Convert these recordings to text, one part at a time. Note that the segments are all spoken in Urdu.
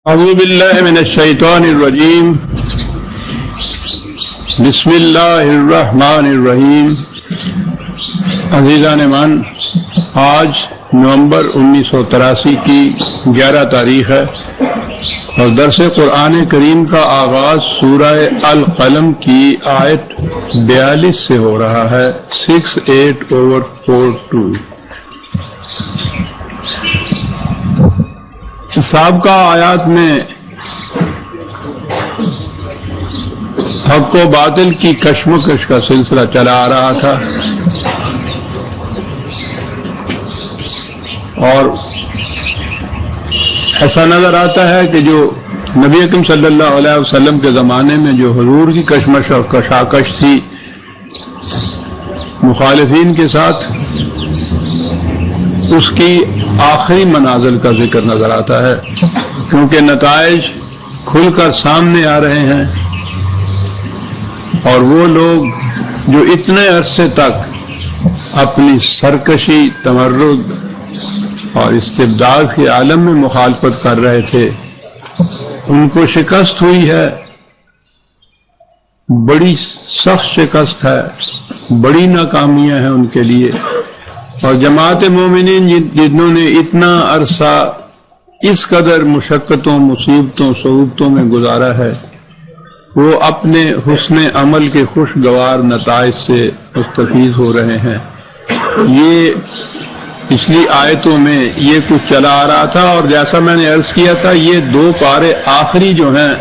اعوذ باللہ من الشیطان الرجیم بسم اللہ الرحمن الرحیم۔ عزیزان من، آج نومبر 1983 کی 11 تاریخ ہے اور درس قرآن کریم کا آغاز سورہ القلم کی آیت 42 سے ہو رہا ہے، 68/42۔ سابقہ آیات میں حق و باطل کی کشمکش کا سلسلہ چلا آ رہا تھا اور ایسا نظر آتا ہے کہ جو نبی اکرم صلی اللہ علیہ وسلم کے زمانے میں جو حضور کی کشمکش اور کشاکش تھی مخالفین کے ساتھ، اس کی آخری منازل کا ذکر نظر آتا ہے، کیونکہ نتائج کھل کر سامنے آ رہے ہیں اور وہ لوگ جو اتنے عرصے تک اپنی سرکشی، تمرد اور استبداد کے عالم میں مخالفت کر رہے تھے، ان کو شکست ہوئی ہے، بڑی سخت شکست ہے، بڑی ناکامیاں ہیں ان کے لیے۔ اور جماعت مومنین جنہوں نے اتنا عرصہ اس قدر مشقتوں، مصیبتوں، صعوبتوں میں گزارا ہے، وہ اپنے حسن عمل کے خوشگوار نتائج سے مستفید ہو رہے ہیں۔ یہ پچھلی آیتوں میں یہ کچھ چلا آ رہا تھا، اور جیسا میں نے عرض کیا تھا، یہ 2 پارے آخری جو ہیں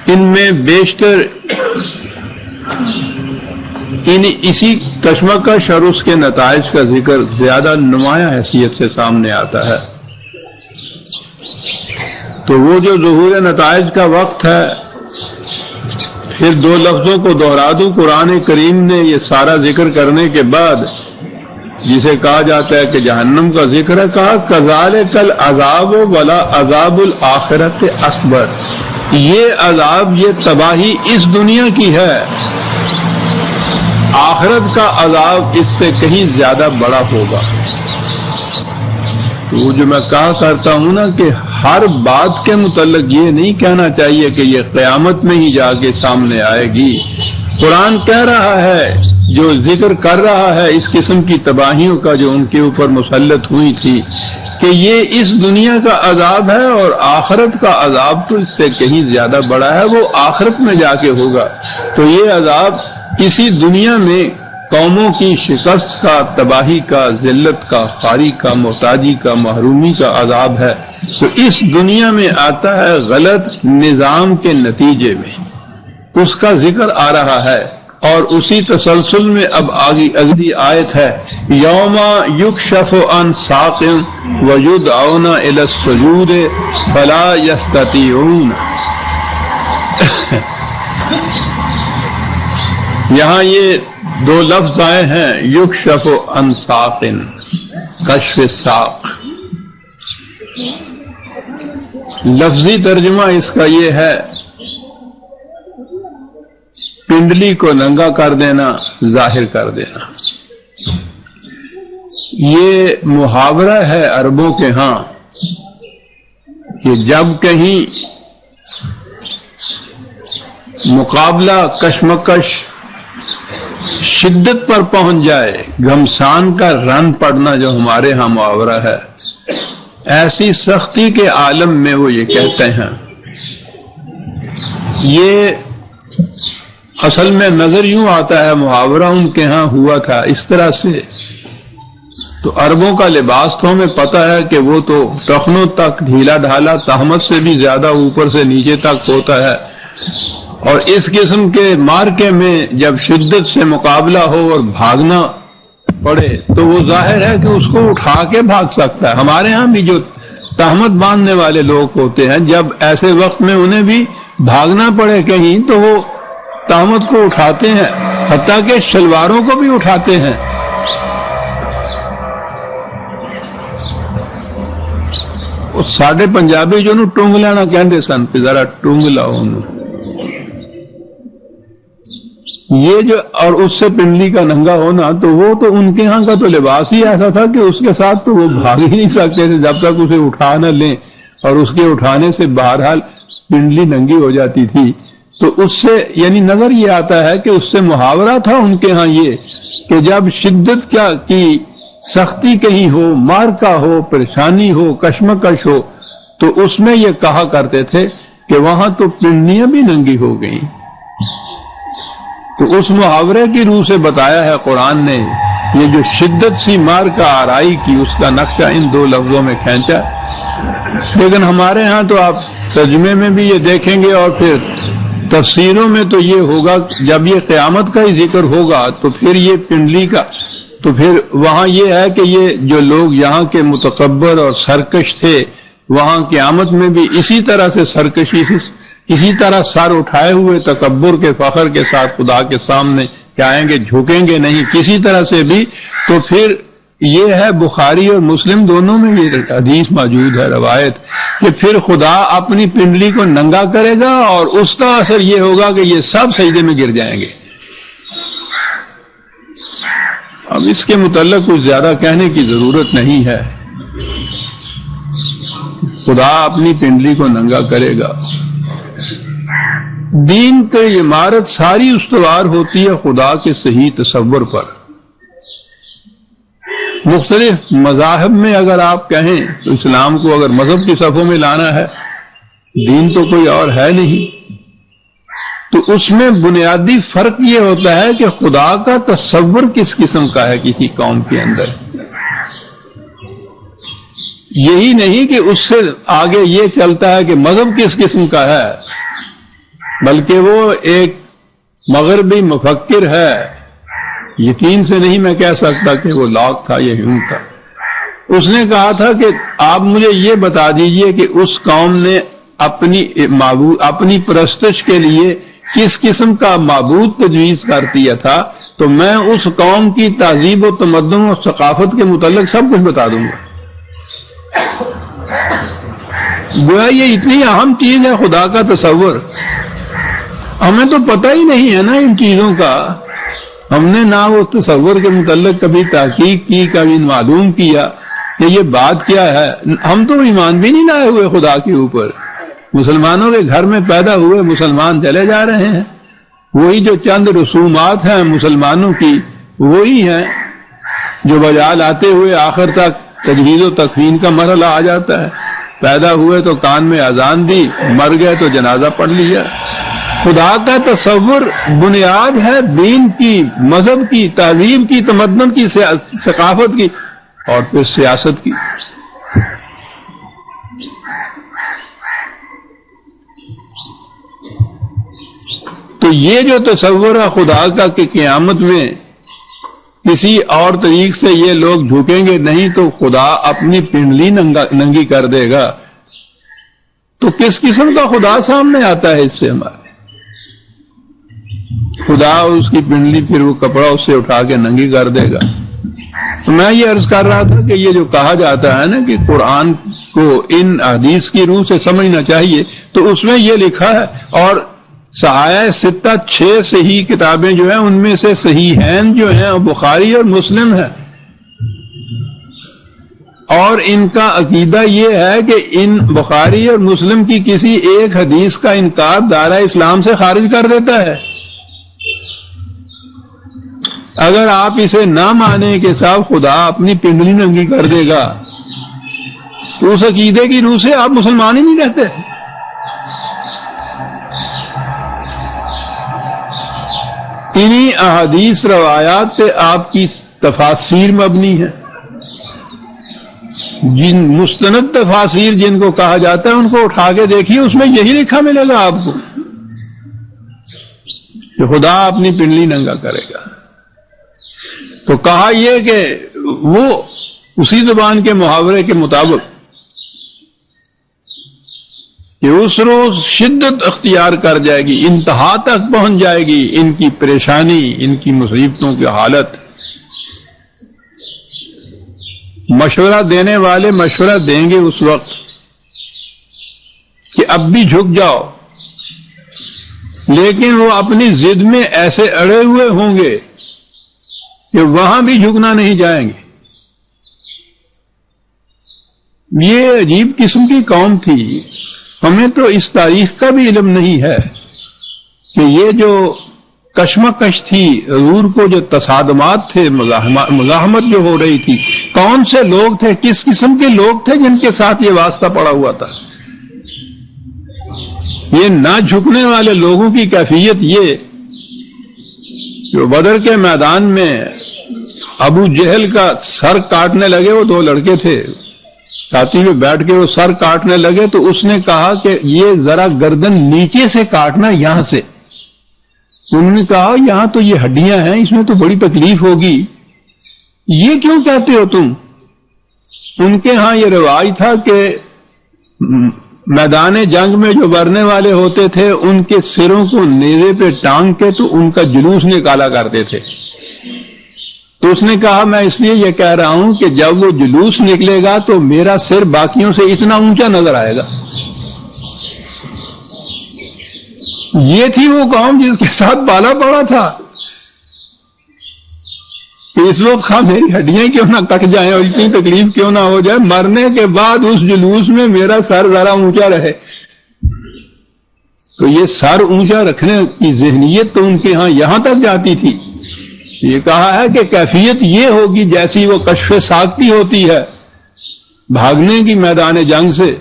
ان میں بیشتر اسی کشمکش اور اس کے نتائج کا ذکر زیادہ نمایاں حیثیت سے سامنے آتا ہے۔ تو وہ جو ظہور نتائج کا وقت ہے، پھر 2 لفظوں کو دوہرا دوں، قرآن کریم نے یہ سارا ذکر کرنے کے بعد جسے کہا جاتا ہے کہ جہنم کا ذکر ہے، کہا کذالک العذاب ولا عذاب الآخرۃ اکبر۔ یہ عذاب، یہ تباہی اس دنیا کی ہے، آخرت کا عذاب اس سے کہیں زیادہ بڑا ہوگا۔ تو جو میں کہا کرتا ہوں نا کہ ہر بات کے متعلق یہ نہیں کہنا چاہیے کہ یہ قیامت میں ہی جا کے سامنے آئے گی۔ قرآن کہہ رہا ہے، جو ذکر کر رہا ہے اس قسم کی تباہیوں کا جو ان کے اوپر مسلط ہوئی تھی، کہ یہ اس دنیا کا عذاب ہے اور آخرت کا عذاب تو اس سے کہیں زیادہ بڑا ہے، وہ آخرت میں جا کے ہوگا۔ تو یہ عذاب اسی دنیا میں قوموں کی شکست کا، تباہی کا، ذلت کا، خواری کا، محتاجی کا، محرومی کا عذاب ہے۔ تو اس دنیا میں آتا ہے غلط نظام کے نتیجے میں، اس کا ذکر آ رہا ہے۔ اور اسی تسلسل میں اب اگلی آیت ہے، یوم یکشف عن ساق ویدعون الی السجود فلا یستطیعون۔ یہاں یہ 2 لفظ آئے ہیں، یکشف عن ساق، کشف ساق۔ لفظی ترجمہ اس کا یہ ہے، پنڈلی کو ننگا کر دینا، ظاہر کر دینا۔ یہ محاورہ ہے عربوں کے ہاں کہ جب کہیں مقابلہ، کشمکش شدت پر پہنچ جائے، گھمسان کا رن پڑنا جو ہمارے ہاں محاورہ ہے، ایسی سختی کے عالم میں وہ یہ کہتے ہیں۔ یہ اصل میں نظر یوں آتا ہے، محاورہ ان کے ہاں ہوا تھا اس طرح سے۔ تو عربوں کا لباس تو ہمیں پتہ ہے کہ وہ تو ٹخنوں تک ڈھیلا ڈھالا، تہمت سے بھی زیادہ اوپر سے نیچے تک ہوتا ہے، اور اس قسم کے مارکے میں جب شدت سے مقابلہ ہو اور بھاگنا پڑے تو وہ ظاہر ہے کہ اس کو اٹھا کے بھاگ سکتا ہے۔ ہمارے ہاں بھی جو تہمت باندھنے والے لوگ ہوتے ہیں، جب ایسے وقت میں انہیں بھی بھاگنا پڑے کہیں تو وہ تہمت کو اٹھاتے ہیں، حتیٰ کہ شلواروں کو بھی اٹھاتے ہیں۔ ساڈے پنجابی جو نو ٹونگ لینا کہندے سن کہ ذرا ٹونگ لاؤ انہوں۔ یہ جو اور اس سے پنڈلی کا ننگا ہونا، تو وہ تو ان کے ہاں کا تو لباس ہی ایسا تھا کہ اس کے ساتھ تو وہ بھاگ ہی نہیں سکتے تھے جب تک اسے اٹھا نہ لیں، اور اس کے اٹھانے سے بہرحال پنڈلی ننگی ہو جاتی تھی۔ تو اس سے یعنی نظر یہ آتا ہے کہ اس سے محاورہ تھا ان کے ہاں یہ کہ جب شدت کیا کی سختی کہیں ہو، مارکا ہو، پریشانی ہو، کشمکش ہو، تو اس میں یہ کہا کرتے تھے کہ وہاں تو پنڈلیاں بھی ننگی ہو گئیں۔ تو اس محاورے کی روح سے بتایا ہے قرآن نے، یہ جو شدت سی مار کا آرائی کی، اس کا نقشہ ان دو لفظوں میں کھینچا۔ لیکن ہمارے ہاں تو آپ ترجمے میں بھی یہ دیکھیں گے، اور پھر تفسیروں میں تو یہ ہوگا، جب یہ قیامت کا ہی ذکر ہوگا تو پھر یہ پنڈلی کا، تو پھر وہاں یہ ہے کہ یہ جو لوگ یہاں کے متکبر اور سرکش تھے، وہاں قیامت میں بھی اسی طرح سے سرکشی، اسی طرح سر اٹھائے ہوئے تکبر کے فخر کے ساتھ خدا کے سامنے آئیں گے، جھکیں گے نہیں کسی طرح سے بھی۔ تو پھر یہ ہے بخاری اور مسلم دونوں میں یہ حدیث موجود ہے، روایت، کہ پھر خدا اپنی پنڈلی کو ننگا کرے گا اور اس کا اثر یہ ہوگا کہ یہ سب سجدے میں گر جائیں گے۔ اب اس کے متعلق کچھ زیادہ کہنے کی ضرورت نہیں ہے، خدا اپنی پنڈلی کو ننگا کرے گا۔ دین کی عمارت ساری استوار ہوتی ہے خدا کے صحیح تصور پر۔ مختلف مذاہب میں اگر آپ کہیں تو اسلام کو اگر مذہب کی صفوں میں لانا ہے، دین تو کوئی اور ہے نہیں، تو اس میں بنیادی فرق یہ ہوتا ہے کہ خدا کا تصور کس قسم کا ہے کسی قوم کے اندر۔ یہی نہیں کہ اس سے آگے یہ چلتا ہے کہ مذہب کس قسم کا ہے، بلکہ وہ ایک مغربی مفکر ہے، یقین سے نہیں میں کہہ سکتا کہ وہ لاک تھا یا ہیوم تھا۔ اس نے کہا تھا کہ آپ مجھے یہ بتا دیجئے کہ اس قوم نے اپنی پرستش کے لیے کس قسم کا معبود تجویز کر دیا تھا، تو میں اس قوم کی تہذیب و تمدن و ثقافت کے متعلق سب کچھ بتا دوں گا۔ گویا یہ اتنی اہم چیز ہے خدا کا تصور، ہمیں تو پتہ ہی نہیں ہے نا ان چیزوں کا، ہم نے نہ وہ تصور کے متعلق کبھی تحقیق کی، کبھی معلوم کیا کہ یہ بات کیا ہے۔ ہم تو ایمان بھی نہیں لائے ہوئے خدا کے اوپر، مسلمانوں کے گھر میں پیدا ہوئے مسلمان چلے جا رہے ہیں، وہی جو چند رسومات ہیں مسلمانوں کی وہی ہیں جو بجا لاتے ہوئے آخر تک تجہیز و تکفین کا مرحلہ آ جاتا ہے۔ پیدا ہوئے تو کان میں اذان دی، مر گئے تو جنازہ پڑھ لیا۔ خدا کا تصور بنیاد ہے دین کی، مذہب کی، تہذیب کی، تمدن کی، ثقافت کی، اور پھر سیاست کی۔ تو یہ جو تصور ہے خدا کا کہ قیامت میں کسی اور طریق سے یہ لوگ جھکیں گے نہیں تو خدا اپنی پنڈلی ننگی کر دے گا، تو کس قسم کا خدا سامنے آتا ہے اس سے ہمارے؟ خدا اور اس کی پنڈلی پھر وہ کپڑا اس سے اٹھا کے ننگی کر دے گا۔ تو میں یہ عرض کر رہا تھا کہ یہ جو کہا جاتا ہے نا کہ قرآن کو ان حدیث کی روح سے سمجھنا چاہیے، تو اس میں یہ لکھا ہے، اور صحائح ستہ 6 صحیح کتابیں جو ہیں ان میں سے صحیحین جو ہیں بخاری اور مسلم ہے، اور ان کا عقیدہ یہ ہے کہ ان بخاری اور مسلم کی کسی ایک حدیث کا انکار دائرہ اسلام سے خارج کر دیتا ہے۔ اگر آپ اسے نہ مانیں کہ صاحب خدا اپنی پنڈلی ننگی کر دے گا، تو اس عقیدے کی روح سے آپ مسلمان ہی نہیں رہتے۔ انہی احادیث روایات پہ آپ کی تفاسیر مبنی ہے، جن مستند تفاسیر جن کو کہا جاتا ہے ان کو اٹھا کے دیکھیے، اس میں یہی لکھا ملے گا آپ کو کہ خدا اپنی پنڈلی ننگا کرے گا۔ تو کہا یہ کہ وہ اسی زبان کے محاورے کے مطابق کہ اس روز شدت اختیار کر جائے گی، انتہا تک پہنچ جائے گی ان کی پریشانی، ان کی مصیبتوں کی حالت۔ مشورہ دینے والے مشورہ دیں گے اس وقت کہ اب بھی جھک جاؤ، لیکن وہ اپنی ضد میں ایسے اڑے ہوئے ہوں گے کہ وہاں بھی جھکنا نہیں جائیں گے۔ یہ عجیب قسم کی قوم تھی۔ ہمیں تو اس تاریخ کا بھی علم نہیں ہے کہ یہ جو کشمکش تھی، حضور کو جو تصادمات تھے، مزاحمت جو ہو رہی تھی، کون سے لوگ تھے، کس قسم کے لوگ تھے جن کے ساتھ یہ واسطہ پڑا ہوا تھا۔ یہ نہ جھکنے والے لوگوں کی کیفیت یہ جو بدر کے میدان میں ابو جہل کا سر کاٹنے لگے، وہ دو لڑکے تھے ساتھی میں بیٹھ کے وہ سر کاٹنے لگے، تو اس نے کہا کہ یہ ذرا گردن نیچے سے کاٹنا، یہاں سے۔ انہوں نے کہا یہاں تو یہ ہڈیاں ہیں، اس میں تو بڑی تکلیف ہوگی، یہ کیوں کہتے ہو تم؟ ان کے ہاں یہ رواج تھا کہ میدان جنگ میں جو مرنے والے ہوتے تھے ان کے سروں کو نیزے پہ ٹانگ کے تو ان کا جلوس نکالا کرتے تھے۔ تو اس نے کہا میں اس لیے یہ کہہ رہا ہوں کہ جب وہ جلوس نکلے گا تو میرا سر باقیوں سے اتنا اونچا نظر آئے گا۔ یہ تھی وہ قوم جس کے ساتھ پالا پڑا تھا کہ اس وقت میری ہڈیاں کیوں نہ کٹ جائیں اور اتنی تکلیف کیوں نہ ہو جائے، مرنے کے بعد اس جلوس میں میرا سر ذرا اونچا رہے۔ تو یہ سر اونچا رکھنے کی ذہنیت تو ان کے ہاں یہاں تک جاتی تھی۔ یہ کہا ہے کہ کیفیت یہ ہوگی جیسی وہ کشف ساقطی ہوتی ہے بھاگنے کی میدان جنگ سے،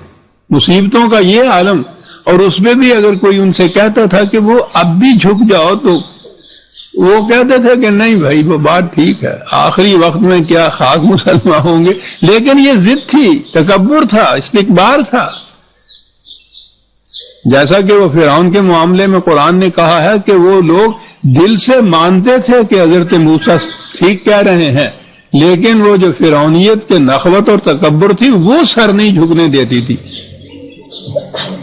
مصیبتوں کا یہ عالم۔ اور اس میں بھی اگر کوئی ان سے کہتا تھا کہ وہ اب بھی جھک جاؤ تو وہ کہتے تھے کہ نہیں بھائی وہ بات ٹھیک ہے، آخری وقت میں کیا خاک مسلمان ہوں گے۔ لیکن یہ ضد تھی، تکبر تھا، استکبار تھا۔ جیسا کہ وہ فرعون کے معاملے میں قرآن نے کہا ہے کہ وہ لوگ دل سے مانتے تھے کہ حضرت موسیٰ ٹھیک کہہ رہے ہیں، لیکن وہ جو فرعونیت کے نخوت اور تکبر تھی وہ سر نہیں جھکنے دیتی تھی۔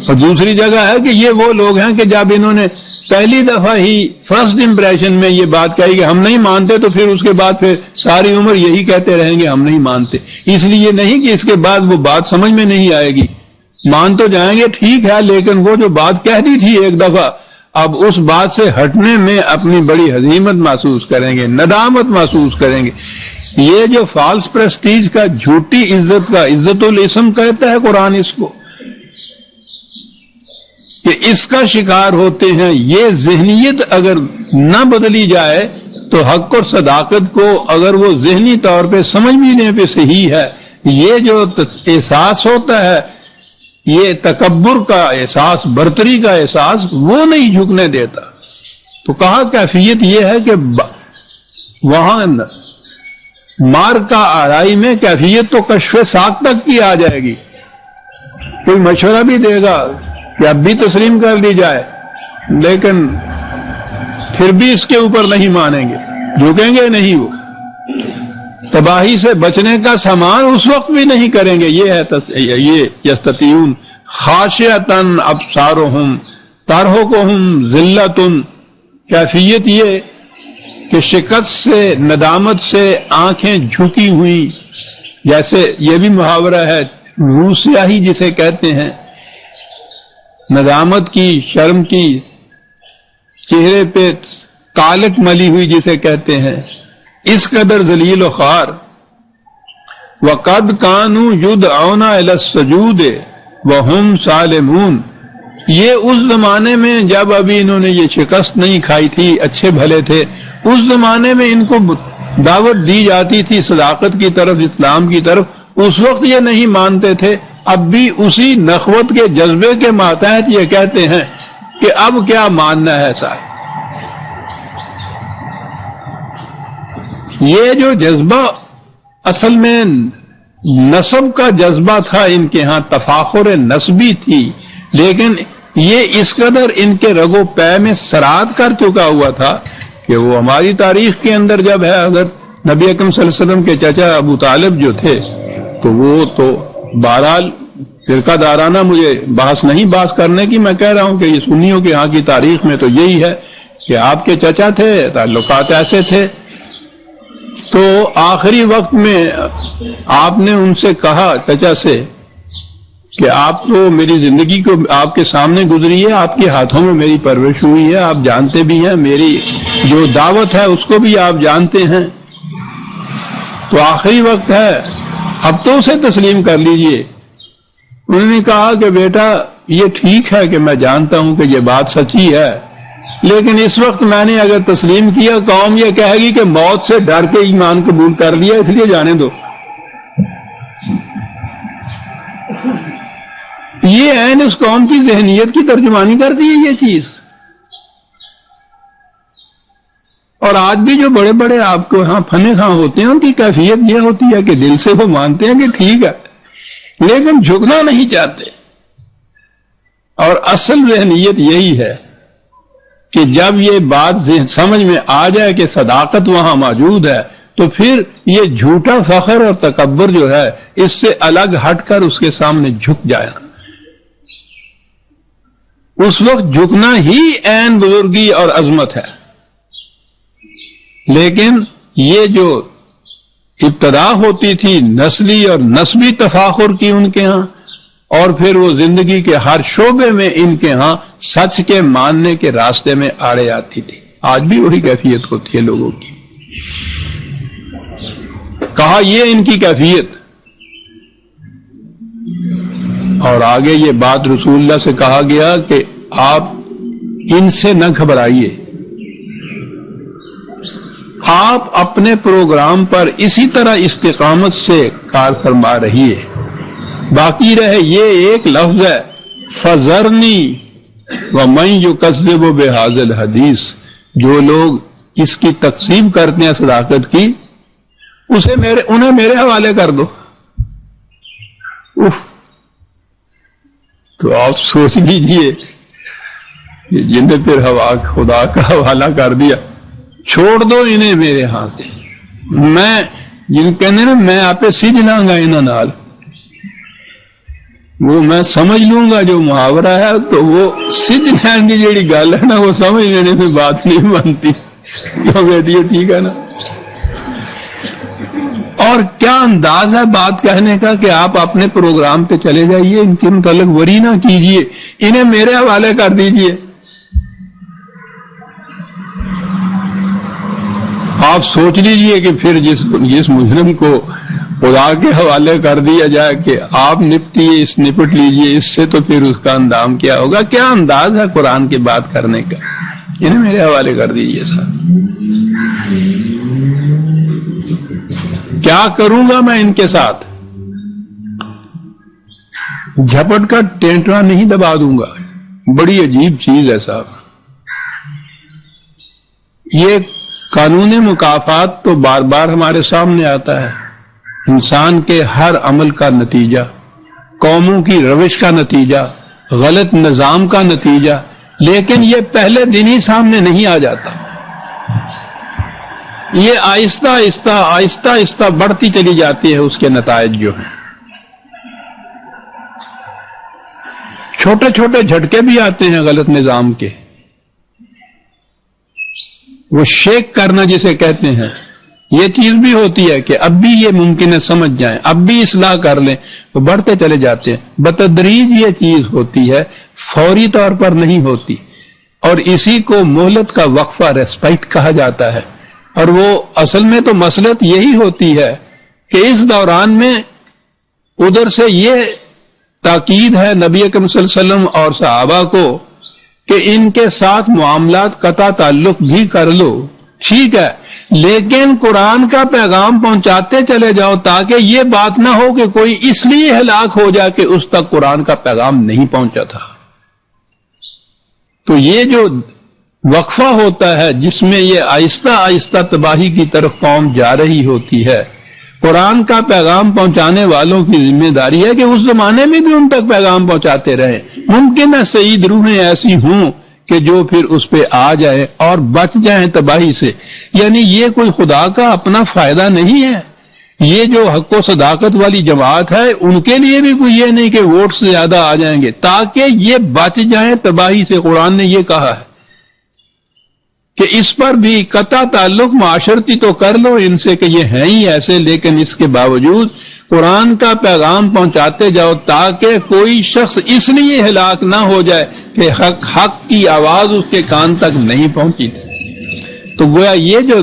اور دوسری جگہ ہے کہ یہ وہ لوگ ہیں کہ جب انہوں نے پہلی دفعہ ہی فرسٹ امپریشن میں یہ بات کہی کہ ہم نہیں مانتے، تو پھر اس کے بعد پھر ساری عمر یہی کہتے رہیں گے ہم نہیں مانتے۔ اس لیے نہیں کہ اس کے بعد وہ بات سمجھ میں نہیں آئے گی، مان تو جائیں گے ٹھیک ہے، لیکن وہ جو بات کہہ دی تھی ایک دفعہ، اب اس بات سے ہٹنے میں اپنی بڑی ہزیمت محسوس کریں گے، ندامت محسوس کریں گے۔ یہ جو فالس پریسٹیج کا، جھوٹی عزت کا، عزت الاسم کہتا ہے قرآن اس کو، کہ اس کا شکار ہوتے ہیں۔ یہ ذہنیت اگر نہ بدلی جائے تو حق اور صداقت کو اگر وہ ذہنی طور پہ سمجھ لینے پہ صحیح ہے، یہ جو احساس ہوتا ہے، یہ تکبر کا احساس، برتری کا احساس، وہ نہیں جھکنے دیتا۔ تو کہا کیفیت یہ ہے کہ وہاں مار کا آرائی میں کیفیت تو کشف ساق تک کی آ جائے گی۔ کوئی مشورہ بھی دے گا کہ اب بھی تسلیم کر لی جائے، لیکن پھر بھی اس کے اوپر نہیں مانیں گے، جھکیں گے نہیں۔ وہ تباہی سے بچنے کا سامان اس وقت بھی نہیں کریں گے۔ یہ ہے یہ یستطیعون خاشعۃ ابصارہم ترہقہم ذلۃ، کیفیت یہ کہ شکست سے، ندامت سے آنکھیں جھکی ہوئی، جیسے یہ بھی محاورہ ہے روح سیاہی جسے کہتے ہیں، ندامت کی، شرم کی، چہرے پہ کالک ملی ہوئی جسے کہتے ہیں، اس قدر ذلیل و خوار۔ وَقَدْ كَانُوا يُدْعَوْنَ إِلَى السُّجُودِ وَهُمْ سَالِمُونَ، یہ اس زمانے میں جب ابھی انہوں نے یہ شکست نہیں کھائی تھی، اچھے بھلے تھے، اس زمانے میں ان کو دعوت دی جاتی تھی صداقت کی طرف، اسلام کی طرف، اس وقت یہ نہیں مانتے تھے۔ اب بھی اسی نخوت کے جذبے کے ماتحت یہ کہتے ہیں کہ اب کیا ماننا ہے صاحب۔ یہ جو جذبہ اصل میں نسب کا جذبہ تھا ان کے ہاں، تفاخر نسبی تھی، لیکن یہ اس قدر ان کے رگ و پے میں سرات کر چکا ہوا تھا کہ وہ ہماری تاریخ کے اندر جب ہے، اگر نبی اکرم صلی اللہ علیہ وسلم کے چچا ابو طالب جو تھے تو وہ تو بہرحال فرقہ دارانہ مجھے بحث نہیں بحث کرنے کی، میں کہہ رہا ہوں کہ یہ سنیوں کے ہاں کی تاریخ میں تو یہی ہے کہ آپ کے چچا تھے، تعلقات ایسے تھے۔ تو آخری وقت میں آپ نے ان سے کہا چچا سے کہ آپ تو میری زندگی کو آپ کے سامنے گزری ہے، آپ کے ہاتھوں میں میری پرورش ہوئی ہے، آپ جانتے بھی ہیں، میری جو دعوت ہے اس کو بھی آپ جانتے ہیں، تو آخری وقت ہے، اب تو اسے تسلیم کر لیجئے۔ انہوں نے کہا کہ بیٹا یہ ٹھیک ہے کہ میں جانتا ہوں کہ یہ بات سچی ہے، لیکن اس وقت میں نے اگر تسلیم کیا قوم یہ کہے گی کہ موت سے ڈر کے ایمان قبول کر لیا، اس لیے جانے دو۔ یہ عین اس قوم کی ذہنیت کی ترجمانی کرتی ہے یہ چیز۔ اور آج بھی جو بڑے بڑے آپ کو ہاں فن خواہ ہوتے ہیں ان کی کیفیت یہ ہوتی ہے کہ دل سے وہ مانتے ہیں کہ ٹھیک ہے، لیکن جھکنا نہیں چاہتے۔ اور اصل ذہنیت یہی ہے کہ جب یہ بات سمجھ میں آ جائے کہ صداقت وہاں موجود ہے تو پھر یہ جھوٹا فخر اور تکبر جو ہے اس سے الگ ہٹ کر اس کے سامنے جھک جائے۔ اس وقت جھکنا ہی عین بزرگی اور عظمت ہے۔ لیکن یہ جو ابتدا ہوتی تھی نسلی اور نسبی تفاخر کی ان کے ہاں، اور پھر وہ زندگی کے ہر شعبے میں ان کے ہاں سچ کے ماننے کے راستے میں آڑے آتی تھی، آج بھی وہی کیفیت ہوتی ہے لوگوں کی۔ کہا یہ ان کی کیفیت، اور آگے یہ بات رسول اللہ سے کہا گیا کہ آپ ان سے نہ گھبرائیے، آپ اپنے پروگرام پر اسی طرح استقامت سے کار فرما رہیے۔ باقی رہے یہ ایک لفظ ہے فَذَرْنِي وَمَنْ يُكَذِّبُ بِهَذَا الْحَدِيثِ، جو لوگ اس کی تکذیب کرتے ہیں صداقت کی انہیں میرے حوالے کر دو۔ تو آپ سوچ لیجئے جن نے پھر خدا کا حوالہ کر دیا، چھوڑ دو انہیں میرے ہاں سے، میں جن کہنے نا میں آپ سج لاں گا انہاں نال، وہ میں سمجھ لوں گا جو محاورہ ہے، تو وہ سج لین کی جیڑی گل ہے نا وہ سمجھ لینے میں بات نہیں بنتی، کیوں بیٹی ٹھیک ہے نا۔ اور کیا انداز ہے بات کہنے کا کہ آپ اپنے پروگرام پہ چلے جائیے، ان کے متعلق وری نہ کیجئے، انہیں میرے حوالے کر دیجئے۔ آپ سوچ لیجئے کہ پھر جس مجرم کو خدا کے حوالے کر دیا جائے کہ آپ نپٹ لیجئے اس سے، تو پھر اس کا اندام کیا ہوگا؟ کیا انداز ہے قرآن کی بات کرنے کا؟ انہیں میرے حوالے کر دیجئے صاحب۔ کیا کروں گا میں ان کے ساتھ؟ جھپٹ کر ٹینٹوا نہیں دبا دوں گا۔ بڑی عجیب چیز ہے صاحب۔ یہ قانون مکافات تو بار بار ہمارے سامنے آتا ہے، انسان کے ہر عمل کا نتیجہ، قوموں کی روش کا نتیجہ، غلط نظام کا نتیجہ، لیکن یہ پہلے دن ہی سامنے نہیں آ جاتا، یہ آہستہ آہستہ بڑھتی چلی جاتی ہے اس کے نتائج جو ہیں۔ چھوٹے چھوٹے جھٹکے بھی آتے ہیں غلط نظام کے، وہ شیک کرنا جسے کہتے ہیں، یہ چیز بھی ہوتی ہے کہ اب بھی یہ ممکن ہے سمجھ جائیں، اب بھی اصلاح کر لیں، وہ بڑھتے چلے جاتے ہیں۔ بتدریج یہ چیز ہوتی ہے، فوری طور پر نہیں ہوتی، اور اسی کو مہلت کا وقفہ ریسپائٹ کہا جاتا ہے۔ اور وہ اصل میں تو مصلحت یہی ہوتی ہے کہ اس دوران میں ادھر سے یہ تاکید ہے نبی اکرم صلی اللہ علیہ وسلم اور صحابہ کو کہ ان کے ساتھ معاملات قطع تعلق بھی کر لو، ٹھیک ہے، لیکن قرآن کا پیغام پہنچاتے چلے جاؤ تاکہ یہ بات نہ ہو کہ کوئی اس لیے ہلاک ہو جائے کہ اس تک قرآن کا پیغام نہیں پہنچا تھا۔ تو یہ جو وقفہ ہوتا ہے جس میں یہ آہستہ آہستہ تباہی کی طرف قوم جا رہی ہوتی ہے، قرآن کا پیغام پہنچانے والوں کی ذمہ داری ہے کہ اس زمانے میں بھی ان تک پیغام پہنچاتے رہیں۔ ممکن ہے سعید روحیں ایسی ہوں کہ جو پھر اس پہ آ جائیں اور بچ جائیں تباہی سے، یعنی یہ کوئی خدا کا اپنا فائدہ نہیں ہے۔ یہ جو حق و صداقت والی جماعت ہے ان کے لیے بھی کوئی یہ نہیں کہ ووٹ سے زیادہ آ جائیں گے، تاکہ یہ بچ جائیں تباہی سے۔ قرآن نے یہ کہا ہے کہ اس پر بھی قطع تعلق معاشرتی تو کر لو ان سے کہ یہ ہیں ہی ایسے، لیکن اس کے باوجود قرآن کا پیغام پہنچاتے جاؤ تاکہ کوئی شخص اس لیے ہلاک نہ ہو جائے کہ حق کی آواز اس کے کان تک نہیں پہنچی تھی۔ تو گویا یہ جو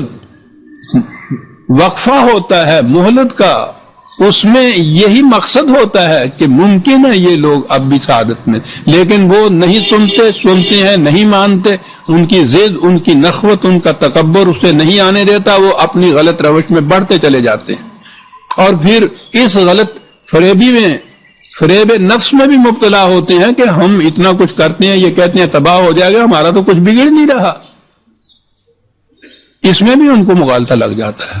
وقفہ ہوتا ہے مہلت کا، اس میں یہی مقصد ہوتا ہے کہ ممکن ہے یہ لوگ اب بھی سعادت میں، لیکن وہ نہیں سنتے ہیں، نہیں مانتے، ان کی ضد، ان کی نخوت، ان کا تکبر اسے نہیں آنے دیتا، وہ اپنی غلط روش میں بڑھتے چلے جاتے ہیں، اور پھر اس غلط فریب نفس میں بھی مبتلا ہوتے ہیں کہ ہم اتنا کچھ کرتے ہیں، یہ کہتے ہیں تباہ ہو جائے گا، ہمارا تو کچھ بگڑ نہیں رہا، اس میں بھی ان کو مغالطہ لگ جاتا ہے۔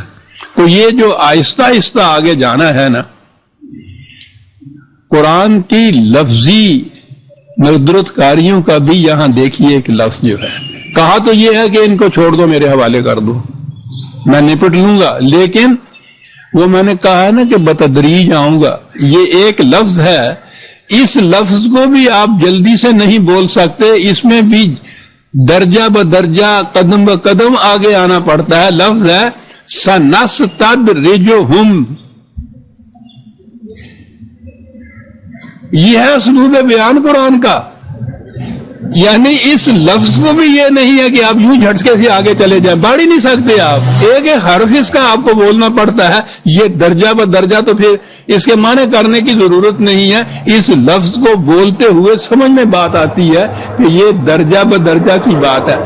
تو یہ جو آہستہ آہستہ آگے جانا ہے نا، قرآن کی لفظی ندرت کاریوں کا بھی یہاں دیکھیے ایک لفظ جو ہے، کہا تو یہ ہے کہ ان کو چھوڑ دو، میرے حوالے کر دو، میں نپٹ لوں گا، لیکن وہ میں نے کہا ہے نا کہ بتدریج آؤں گا، یہ ایک لفظ ہے، اس لفظ کو بھی آپ جلدی سے نہیں بول سکتے، اس میں بھی درجہ بدرجہ قدم بقدم آگے آنا پڑتا ہے۔ لفظ ہے سَنَسْتَدْرِجُهُمْ، یہ ہے اسلوب بیان قرآن کا، یعنی اس لفظ کو بھی یہ نہیں ہے کہ آپ یوں جھٹکے سے آگے چلے جائیں، بڑھ ہی نہیں سکتے آپ، ایک ایک حرف اس کا آپ کو بولنا پڑتا ہے، یہ درجہ بدرجہ، تو پھر اس کے معنی کرنے کی ضرورت نہیں ہے، اس لفظ کو بولتے ہوئے سمجھ میں بات آتی ہے کہ یہ درجہ بدرجہ کی بات ہے۔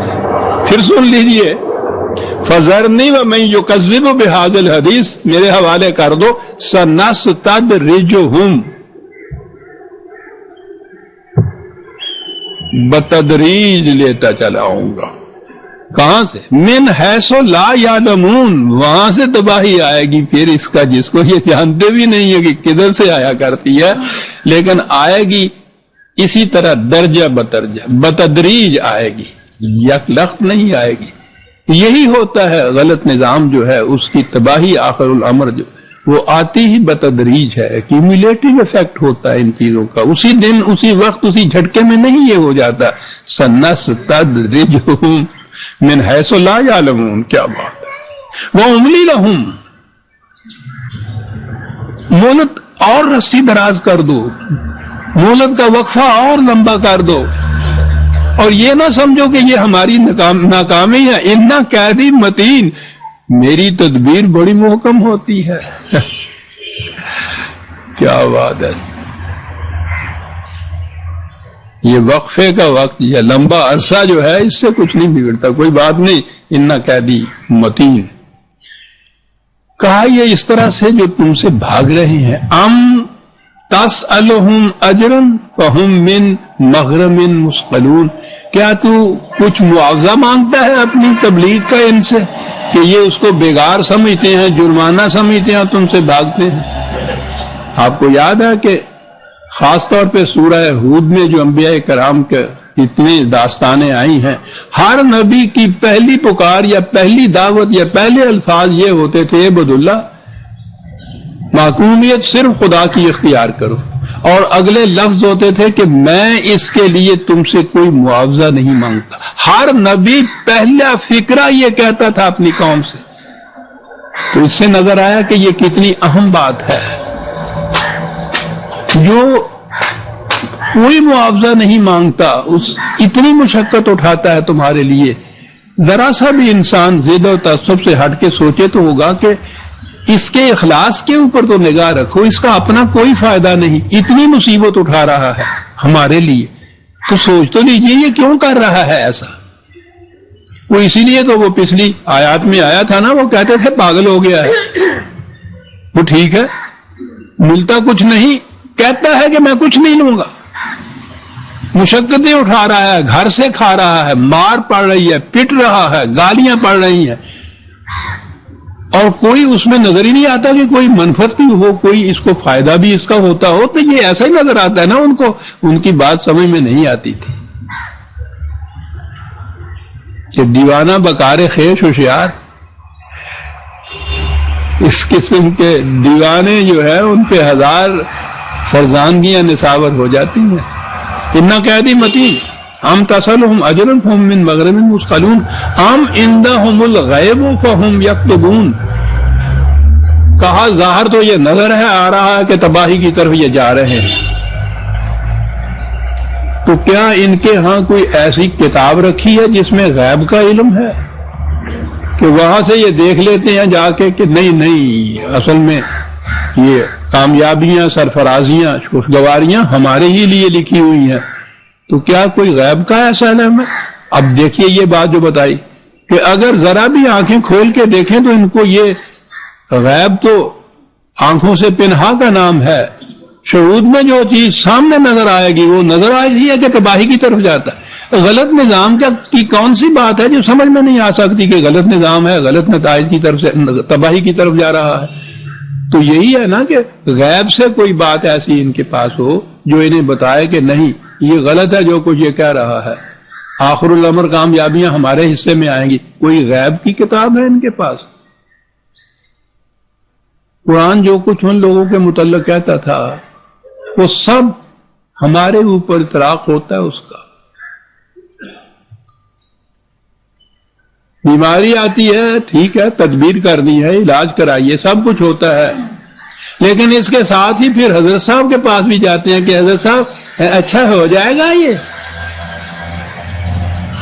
پھر سن لیجئے، فَذَرْنِي وَمَن يُكَذِّبُ بِهَذَا الْحَدِيثِ، میرے حوالے کر دو، سَنَسْتَدْرِجُهُمْ، بتدریج لیتا چلا آؤں گا، کہاں سے؟ من حیث لا یعلمون، وہاں سے تباہی آئے گی پھر اس کا جس کو یہ جانتے بھی نہیں ہے کہ کدھر سے آیا کرتی ہے، لیکن آئے گی اسی طرح درجہ بدرجہ، بتدریج آئے گی، یک لخت نہیں آئے گی۔ یہی ہوتا ہے غلط نظام جو ہے، اس کی تباہی آخر الامر جو وہ آتی ہی بتدریج ہے، ایکیومولیٹو افیکٹ ہوتا ہے ان چیزوں کا، اسی دن، اسی وقت، اسی جھٹکے میں نہیں یہ ہو جاتا۔ سَنَسْتَدْرِجُهُمْ مِنْ حَيْثُ لَا يَعْلَمُونَ، کیا بات ہے۔ وَأُمْلِي لَهُمْ، مہلت اور رسی دراز کر دو، مہلت کا وقفہ اور لمبا کر دو، اور یہ نہ سمجھو کہ یہ ہماری ناکامی ہے، اِنَّ کَیدِی مَتِین، میری تدبیر بڑی محکم ہوتی ہے۔ کیا بات ہے، یہ وقفے کا وقت، یہ لمبا عرصہ جو ہے، اس سے کچھ نہیں بگڑتا، کوئی بات نہیں، اِنَّ کَیدِی مَتِین۔ کہا یہ اس طرح سے جو تم سے بھاگ رہے ہیں، ام تسألہم اجرا فہم من مغرم مثقلون، کیا تو کچھ معاوضہ مانگتا ہے اپنی تبلیغ کا ان سے کہ یہ اس کو بیگار سمجھتے ہیں، جرمانہ سمجھتے ہیں، تم سے بھاگتے ہیں؟ آپ کو یاد ہے کہ خاص طور پہ سورہ ہود میں جو انبیاء کرام کے اتنی داستانیں آئی ہیں، ہر نبی کی پہلی پکار یا پہلی دعوت یا پہلے الفاظ یہ ہوتے تھے، عبد اللہ، محکومیت صرف خدا کی اختیار کرو، اور اگلے لفظ ہوتے تھے کہ میں اس کے لیے تم سے کوئی معاوضہ نہیں مانگتا۔ ہر نبی پہلا فکرہ یہ کہتا تھا اپنی قوم سے، تو اس سے نظر آیا کہ یہ کتنی اہم بات ہے، جو کوئی معاوضہ نہیں مانگتا، اس اتنی مشقت اٹھاتا ہے تمہارے لیے۔ ذرا سا بھی انسان ضد و تعصب سے ہٹ کے سوچے تو ہوگا کہ اس کے اخلاص کے اوپر تو نگاہ رکھو، اس کا اپنا کوئی فائدہ نہیں، اتنی مصیبت اٹھا رہا ہے ہمارے لیے، تو سوچ تو لیجیے یہ کیوں کر رہا ہے ایسا۔ وہ اسی لیے تو وہ پچھلی آیات میں آیا تھا نا، وہ کہتے تھے پاگل ہو گیا ہے، وہ ٹھیک ہے، ملتا کچھ نہیں، کہتا ہے کہ میں کچھ نہیں لوں گا، مشقتیں اٹھا رہا ہے، گھر سے کھا رہا ہے، مار پڑ رہی ہے، پٹ رہا ہے، گالیاں پڑ رہی ہیں، اور کوئی اس میں نظر ہی نہیں آتا کہ کوئی منفعت بھی ہو، کوئی اس کو فائدہ بھی اس کا ہوتا ہو، تو یہ ایسا ہی نظر آتا ہے نا ان کو، ان کی بات سمجھ میں نہیں آتی تھی کہ دیوانہ بکار خیش ہوشیار، اس قسم کے دیوانے جو ہے ان پہ ہزار فرزانگیاں نصاور ہو جاتی ہیں۔ اِنَّ کَیدِی مَتِین ام تسألہم اجرا فہم من مغرم مثقلون ام عندہم الغیب فہم یکتبون، کہا ظاہر تو یہ نظر ہے آ رہا ہے کہ تباہی کی طرف یہ جا رہے ہیں، تو کیا ان کے ہاں کوئی ایسی کتاب رکھی ہے جس میں غیب کا علم ہے کہ وہاں سے یہ دیکھ لیتے ہیں جا کے کہ نہیں اصل میں یہ کامیابیاں، سرفرازیاں، خوشگواریاں ہمارے ہی لیے لکھی ہوئی ہیں؟ تو کیا کوئی غیب کا ایسا علم ہے؟ اب دیکھیے یہ بات جو بتائی کہ اگر ذرا بھی آنکھیں کھول کے دیکھیں تو ان کو یہ غیب تو آنکھوں سے پنہا کا نام ہے، شہود میں جو چیز سامنے نظر آئے گی وہ نظر آئی ہے کہ تباہی کی طرف جاتا ہے۔ غلط نظام کی کون سی بات ہے جو سمجھ میں نہیں آ سکتی کہ غلط نظام ہے، غلط نتائج کی طرف سے تباہی کی طرف جا رہا ہے؟ تو یہی ہے نا کہ غیب سے کوئی بات ایسی ان کے پاس ہو جو انہیں بتائے کہ نہیں یہ غلط ہے جو کچھ یہ کہہ رہا ہے، آخر الامر کامیابیاں ہمارے حصے میں آئیں گی۔ کوئی غیب کی کتاب ہے ان کے پاس؟ قرآن جو کچھ ان لوگوں کے متعلق کہتا تھا وہ سب ہمارے اوپر اطلاق ہوتا ہے اس کا۔ بیماری آتی ہے، ٹھیک ہے، تدبیر کرنی ہے، علاج کرائیے، سب کچھ ہوتا ہے، لیکن اس کے ساتھ ہی پھر حضرت صاحب کے پاس بھی جاتے ہیں کہ حضرت صاحب اچھا ہو جائے گا، یہ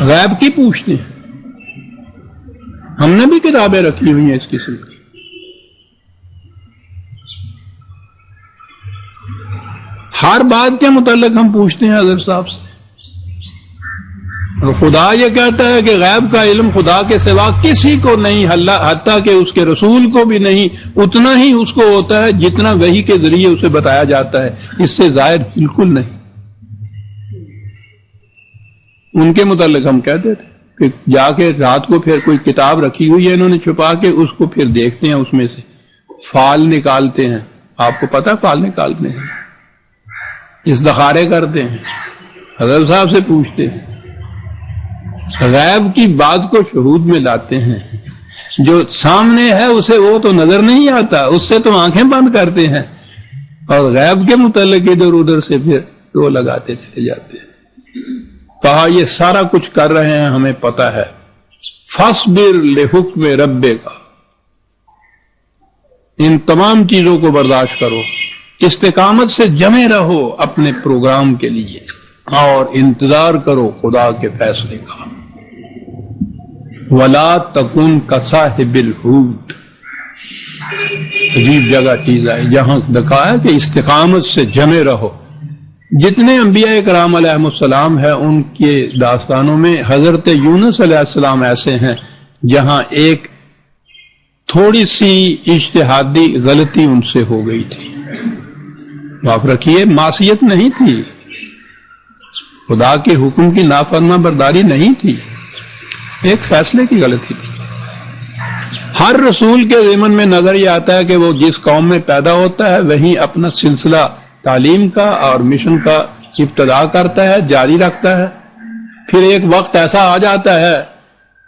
غیب کی پوچھتے ہیں۔ ہم نے بھی کتابیں رکھی ہوئی ہیں اس قسم کی۔ ہر بات کے متعلق ہم پوچھتے ہیں حضرت صاحب سے۔ خدا یہ کہتا ہے کہ غیب کا علم خدا کے سوا کسی کو نہیں، حتیٰ کہ اس کے رسول کو بھی نہیں، اتنا ہی اس کو ہوتا ہے جتنا وحی کے ذریعے اسے بتایا جاتا ہے، اس سے زائد بالکل نہیں۔ ان کے متعلق ہم کہتے تھے کہ جا کے رات کو پھر کوئی کتاب رکھی ہوئی ہے انہوں نے چھپا کے، اس کو پھر دیکھتے ہیں، اس میں سے فال نکالتے ہیں۔ آپ کو پتہ فال نکالتے ہیں، استخارے کرتے ہیں، حضرت صاحب سے پوچھتے ہیں، غیب کی بات کو شہود میں لاتے ہیں۔ جو سامنے ہے اسے وہ تو نظر نہیں آتا، اس سے تو آنکھیں بند کرتے ہیں، اور غیب کے متعلق ادھر ادھر سے پھر تو لگاتے چلے جاتے ہیں۔ کہا یہ سارا کچھ کر رہے ہیں، ہمیں پتہ ہے۔ فاصبر لحکم ربک، ان تمام چیزوں کو برداشت کرو، استقامت سے جمے رہو اپنے پروگرام کے لیے، اور انتظار کرو خدا کے فیصلے کا۔ وَلَا تَكُنْ كَصَاحِبِ الْحُوتِ، عجیب جگہ چیز ہے جہاں دکھا ہے کہ استقامت سے جمے رہو۔ جتنے انبیاء کرام علیہ السلام ہیں ان کے داستانوں میں حضرت یونس علیہ السلام ایسے ہیں جہاں ایک تھوڑی سی اجتہادی غلطی ان سے ہو گئی تھی، معاف رکھیے، معصیت نہیں تھی، خدا کے حکم کی نافرما برداری نہیں تھی، ایک فیصلے کی غلطی تھی۔ ہر رسول کے ضمن میں نظر یہ آتا ہے کہ وہ جس قوم میں پیدا ہوتا ہے وہیں اپنا سلسلہ تعلیم کا اور مشن کا ابتدا کرتا ہے، جاری رکھتا ہے۔ پھر ایک وقت ایسا آ جاتا ہے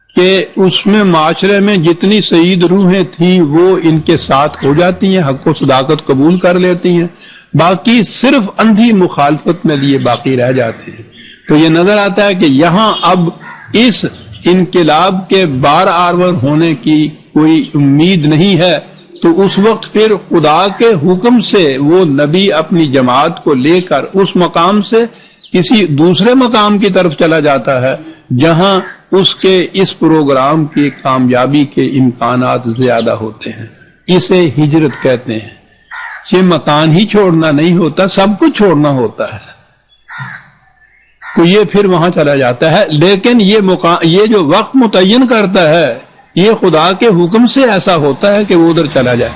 کہ اس میں معاشرے میں جتنی سعید روحیں تھیں وہ ان کے ساتھ ہو جاتی ہیں، حق و صداقت قبول کر لیتی ہیں، باقی صرف اندھی مخالفت میں لیے باقی رہ جاتے ہیں۔ تو یہ نظر آتا ہے کہ یہاں اب اس انقلاب کے بار آور ہونے کی کوئی امید نہیں ہے، تو اس وقت پھر خدا کے حکم سے وہ نبی اپنی جماعت کو لے کر اس مقام سے کسی دوسرے مقام کی طرف چلا جاتا ہے جہاں اس کے اس پروگرام کی کامیابی کے امکانات زیادہ ہوتے ہیں۔ اسے ہجرت کہتے ہیں۔ یہ مکان ہی چھوڑنا نہیں ہوتا، سب کچھ چھوڑنا ہوتا ہے، تو یہ پھر وہاں چلا جاتا ہے۔ لیکن یہ جو وقت متعین کرتا ہے یہ خدا کے حکم سے ایسا ہوتا ہے کہ وہ ادھر چلا جائے۔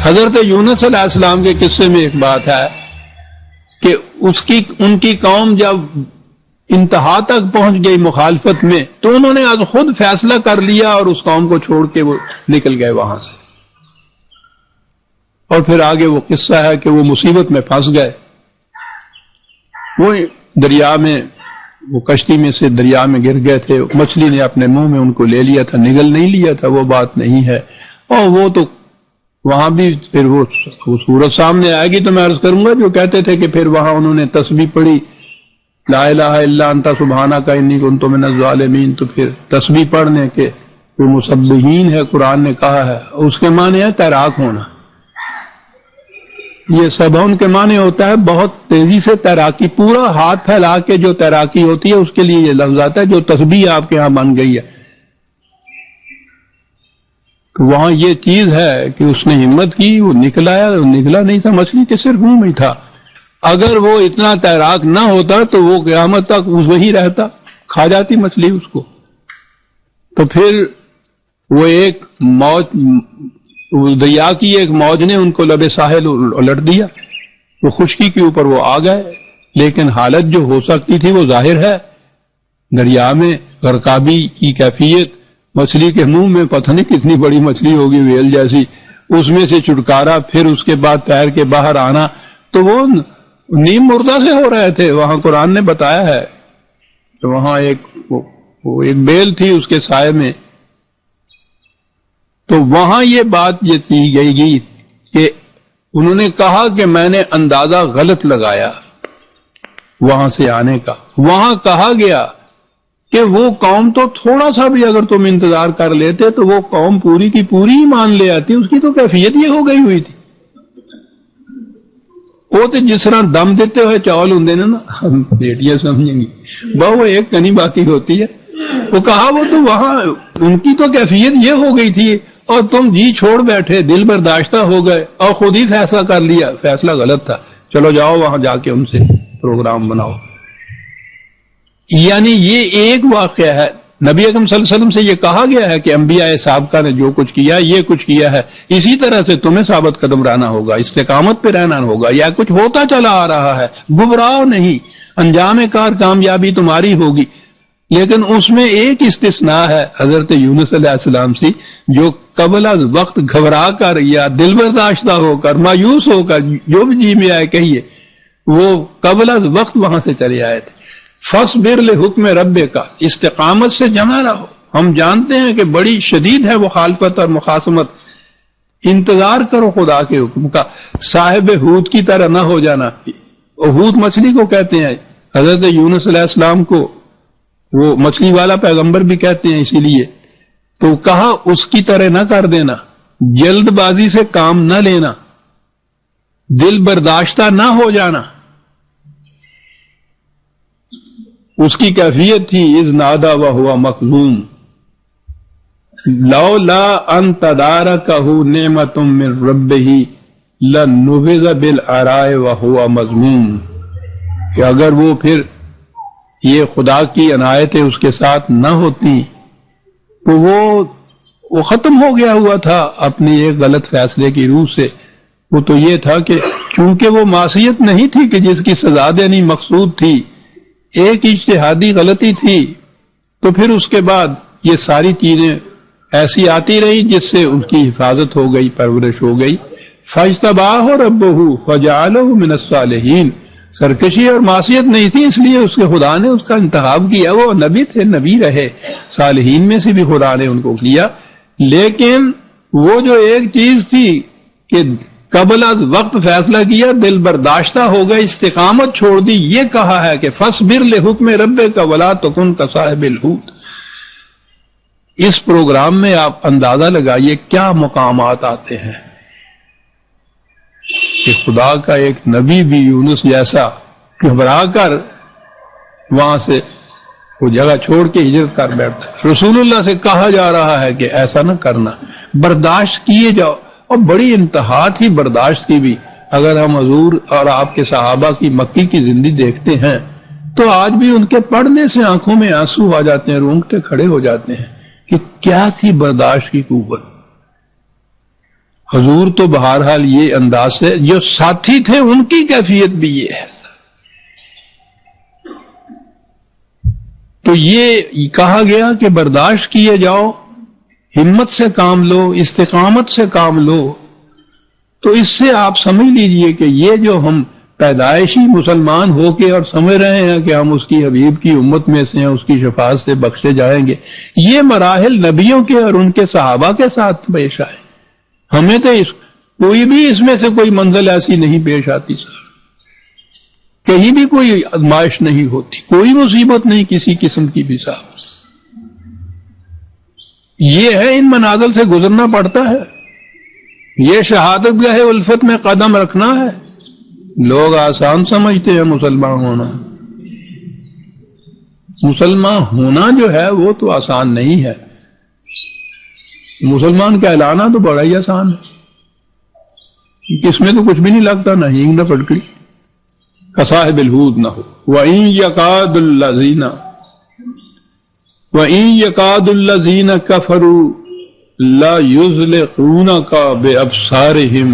حضرت یونس علیہ السلام کے قصے میں ایک بات ہے کہ ان کی قوم جب انتہا تک پہنچ گئی مخالفت میں تو انہوں نے از خود فیصلہ کر لیا اور اس قوم کو چھوڑ کے وہ نکل گئے وہاں سے، اور پھر آگے وہ قصہ ہے کہ وہ مصیبت میں پھنس گئے، وہ دریا میں، وہ کشتی میں سے دریا میں گر گئے تھے، مچھلی نے اپنے منہ میں ان کو لے لیا تھا، نگل نہیں لیا تھا، وہ بات نہیں ہے۔ اور وہ تو وہاں بھی پھر وہ صورت سامنے آئے گی تو میں عرض کروں گا جو کہتے تھے کہ پھر وہاں انہوں نے تسبیح پڑھی، لا الہ الا انت سبحانک انی کنت من الظالمین، تو پھر تسبیح پڑھنے کے وہ مسبحین ہے قرآن نے کہا ہے، اس کے معنی ہے تیراک ہونا، یہ سبون کے معنی ہوتا ہے بہت تیزی سے تیراکی، پورا ہاتھ پھیلا کے جو تیراکی ہوتی ہے اس کے لیے یہ لفظ آتا ہے، جو تسبیح آپ کے ہاں بن گئی ہے۔ تو وہاں یہ چیز ہے کہ اس نے ہمت کی، وہ نکلا نہیں تھا، مچھلی کے صرف منہ میں تھا۔ اگر وہ اتنا تیراک نہ ہوتا تو وہ قیامت تک وہی رہتا، کھا جاتی مچھلی اس کو۔ تو پھر وہ ایک موج، دریا کی ایک موج نے ان کو لبے ساحل الٹ دیا، وہ خشکی کے اوپر وہ آ گئے، لیکن حالت جو ہو سکتی تھی وہ ظاہر ہے۔ دریا میں غرقابی کی کیفیت، مچھلی کے منہ میں پتہ نہیں کتنی بڑی مچھلی ہوگی ویل جیسی، اس میں سے چھٹکارا، پھر اس کے بعد تیر کے باہر آنا، تو وہ نیم مردہ سے ہو رہے تھے۔ وہاں قرآن نے بتایا ہے کہ وہاں ایک بیل تھی اس کے سائے میں، تو وہاں یہ بات یہ کی گئی کہ انہوں نے کہا کہ میں نے اندازہ غلط لگایا وہاں سے آنے کا۔ وہاں کہا گیا کہ وہ قوم تو تھوڑا سا بھی اگر تم انتظار کر لیتے تو وہ قوم پوری کی پوری ہی مان لے آتی، اس کی تو کیفیت یہ ہو گئی ہوئی تھی۔ وہ تو جس طرح دم دیتے ہوئے چاول ہوں نا، ہم بیٹیاں سمجھیں گی، وہ ایک کنی باقی ہوتی ہے۔ وہ کہا وہ تو وہاں ان کی تو کیفیت یہ ہو گئی تھی اور تم جی چھوڑ بیٹھے، دل برداشتہ ہو گئے اور خود ہی فیصلہ کر لیا، فیصلہ غلط تھا، چلو جاؤ وہاں جا کے ان سے پروگرام بناؤ۔ یعنی یہ ایک واقعہ ہے۔ نبی اکرم صلی اللہ علیہ وسلم سے یہ کہا گیا ہے کہ انبیاء سابقہ نے جو کچھ کیا، یہ کچھ کیا ہے، اسی طرح سے تمہیں ثابت قدم رہنا ہوگا، استقامت پہ رہنا ہوگا، یا کچھ ہوتا چلا آ رہا ہے، گھبراؤ نہیں، انجام کار کامیابی تمہاری ہوگی۔ لیکن اس میں ایک استثناء ہے حضرت یونس علیہ السلام سے، جو قبل از وقت گھبرا کر یا دل برداشتہ ہو کر، مایوس ہو کر، جو بھی جی میں آئے کہیے، وہ قبل از وقت وہاں سے چلے آئے تھے۔ فاصبر لحکم ربک، استقامت سے جمع رہو۔ ہم جانتے ہیں کہ بڑی شدید ہے مخالفت اور مخاصمت، انتظار کرو خدا کے حکم کا، صاحب حوت کی طرح نہ ہو جانا۔ حوت مچھلی کو کہتے ہیں، حضرت یونس علیہ السلام کو وہ مچھلی والا پیغمبر بھی کہتے ہیں، اسی لیے تو کہا اس کی طرح نہ کر دینا، جلد بازی سے کام نہ لینا، دل برداشتہ نہ ہو جانا۔ اس کی کیفیت تھی اذ نادا وہو مکظوم لولا ان تدارکہ نعمت من ربہ لنبذ بالعراء وہو مذموم، کہ اگر وہ پھر یہ خدا کی عنایتیں اس کے ساتھ نہ ہوتی تو وہ ختم ہو گیا ہوا تھا اپنے ایک غلط فیصلے کی روح سے۔ وہ تو یہ تھا کہ چونکہ وہ معصیت نہیں تھی کہ جس کی سزا دینی مقصود تھی، ایک اجتہادی غلطی تھی، تو پھر اس کے بعد یہ ساری چیزیں ایسی آتی رہی جس سے ان کی حفاظت ہو گئی، پرورش ہو گئی۔ فاجتباہ ربہ فجعلہ من الصالحین، سرکشی اور معصیت نہیں تھی، اس لیے اس کے خدا نے اس کا انتخاب کیا۔ وہ نبی تھے، نبی رہے، صالحین میں سے بھی خدا نے ان کو کیا۔ لیکن وہ جو ایک چیز تھی کہ قبل از وقت فیصلہ کیا، دل برداشتہ ہو گئے، استقامت چھوڑ دی، یہ کہا ہے کہ فاصبر لحکم ربک ولا تکن کصاحب الحوت۔ اس پروگرام میں آپ اندازہ لگائیے کیا مقامات آتے ہیں کہ خدا کا ایک نبی بھی یونس جیسا گھبرا کر وہاں سے وہ جگہ چھوڑ کے ہجرت کر بیٹھتا۔ رسول اللہ سے کہا جا رہا ہے کہ ایسا نہ کرنا، برداشت کیے جاؤ، اور بڑی انتہا تھی برداشت کی بھی۔ اگر ہم حضور اور آپ کے صحابہ کی مکی کی زندگی دیکھتے ہیں تو آج بھی ان کے پڑھنے سے آنکھوں میں آنسو آ جاتے ہیں، رونگٹے کھڑے ہو جاتے ہیں کہ کیا تھی برداشت کی قوت۔ حضور تو بہرحال یہ انداز سے، جو ساتھی تھے ان کی کیفیت بھی یہ ہے۔ تو یہ کہا گیا کہ برداشت کیے جاؤ، ہمت سے کام لو، استقامت سے کام لو۔ تو اس سے آپ سمجھ لیجئے کہ یہ جو ہم پیدائشی مسلمان ہو کے اور سمجھ رہے ہیں کہ ہم اس کی حبیب کی امت میں سے ہیں، اس کی شفاعت سے بخشے جائیں گے، یہ مراحل نبیوں کے اور ان کے صحابہ کے ساتھ پیش آئے۔ ہمیں تو کوئی بھی اس میں سے کوئی منزل ایسی نہیں پیش آتی صاحب، کہیں بھی کوئی آزمائش نہیں ہوتی، کوئی مصیبت نہیں کسی قسم کی بھی صاحب۔ یہ ہے ان منازل سے گزرنا پڑتا ہے، یہ شہادت گاہ الفت میں قدم رکھنا ہے۔ لوگ آسان سمجھتے ہیں مسلمان ہونا. مسلمان ہونا جو ہے وہ تو آسان نہیں ہے. مسلمان کہلانا تو بڑا ہی آسان ہے. اس میں تو کچھ بھی نہیں لگتا، نہ ہینگ نہ پٹکڑی، کصاحب الحوت نہ ہو. وَإِن يَكَادُ الَّذِينَ كَفَرُوا لَا يُزْلِقُونَكَ بِأَبْصَارِهِمْ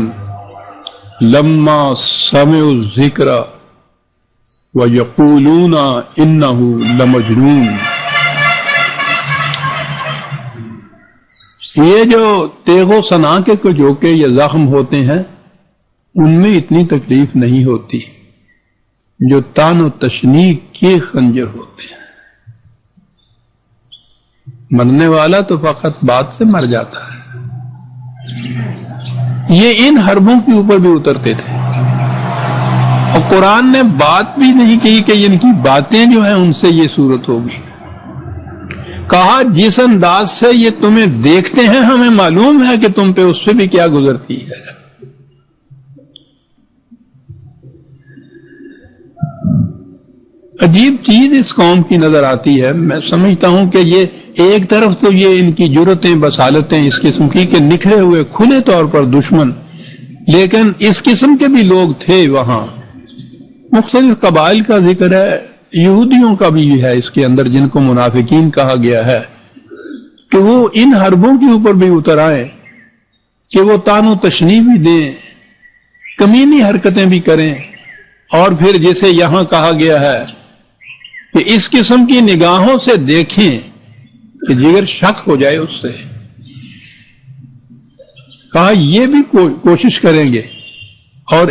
لَمَّا سَمِعُوا الذِّكْرَ وَيَقُولُونَ إِنَّهُ لَمَجْنُونٌ. یہ جو تیغ و سنا کے کجوکے یا زخم ہوتے ہیں ان میں اتنی تکلیف نہیں ہوتی جو تان و تشنیع کے خنجر ہوتے ہیں. مرنے والا تو فقط بات سے مر جاتا ہے. یہ ان حربوں کے اوپر بھی اترتے تھے اور قرآن نے بات بھی نہیں کی کہ ان کی باتیں جو ہیں ان سے یہ صورت ہوگی. کہا جس انداز سے یہ تمہیں دیکھتے ہیں ہمیں معلوم ہے کہ تم پہ اس سے بھی کیا گزرتی ہے. عجیب چیز اس قوم کی نظر آتی ہے. میں سمجھتا ہوں کہ یہ ایک طرف تو یہ ان کی جرتیں بصالتیں اس قسم کی کہ نکھرے ہوئے کھلے طور پر دشمن، لیکن اس قسم کے بھی لوگ تھے وہاں. مختلف قبائل کا ذکر ہے، یہودیوں کا بھی ہے اس کے اندر، جن کو منافقین کہا گیا ہے، کہ وہ ان حربوں کے اوپر بھی اتر آئے کہ وہ تان و تشنیع بھی دیں، کمینی حرکتیں بھی کریں، اور پھر جیسے یہاں کہا گیا ہے کہ اس قسم کی نگاہوں سے دیکھیں کہ جگر شک ہو جائے اس سے. کہا یہ بھی کوشش کریں گے اور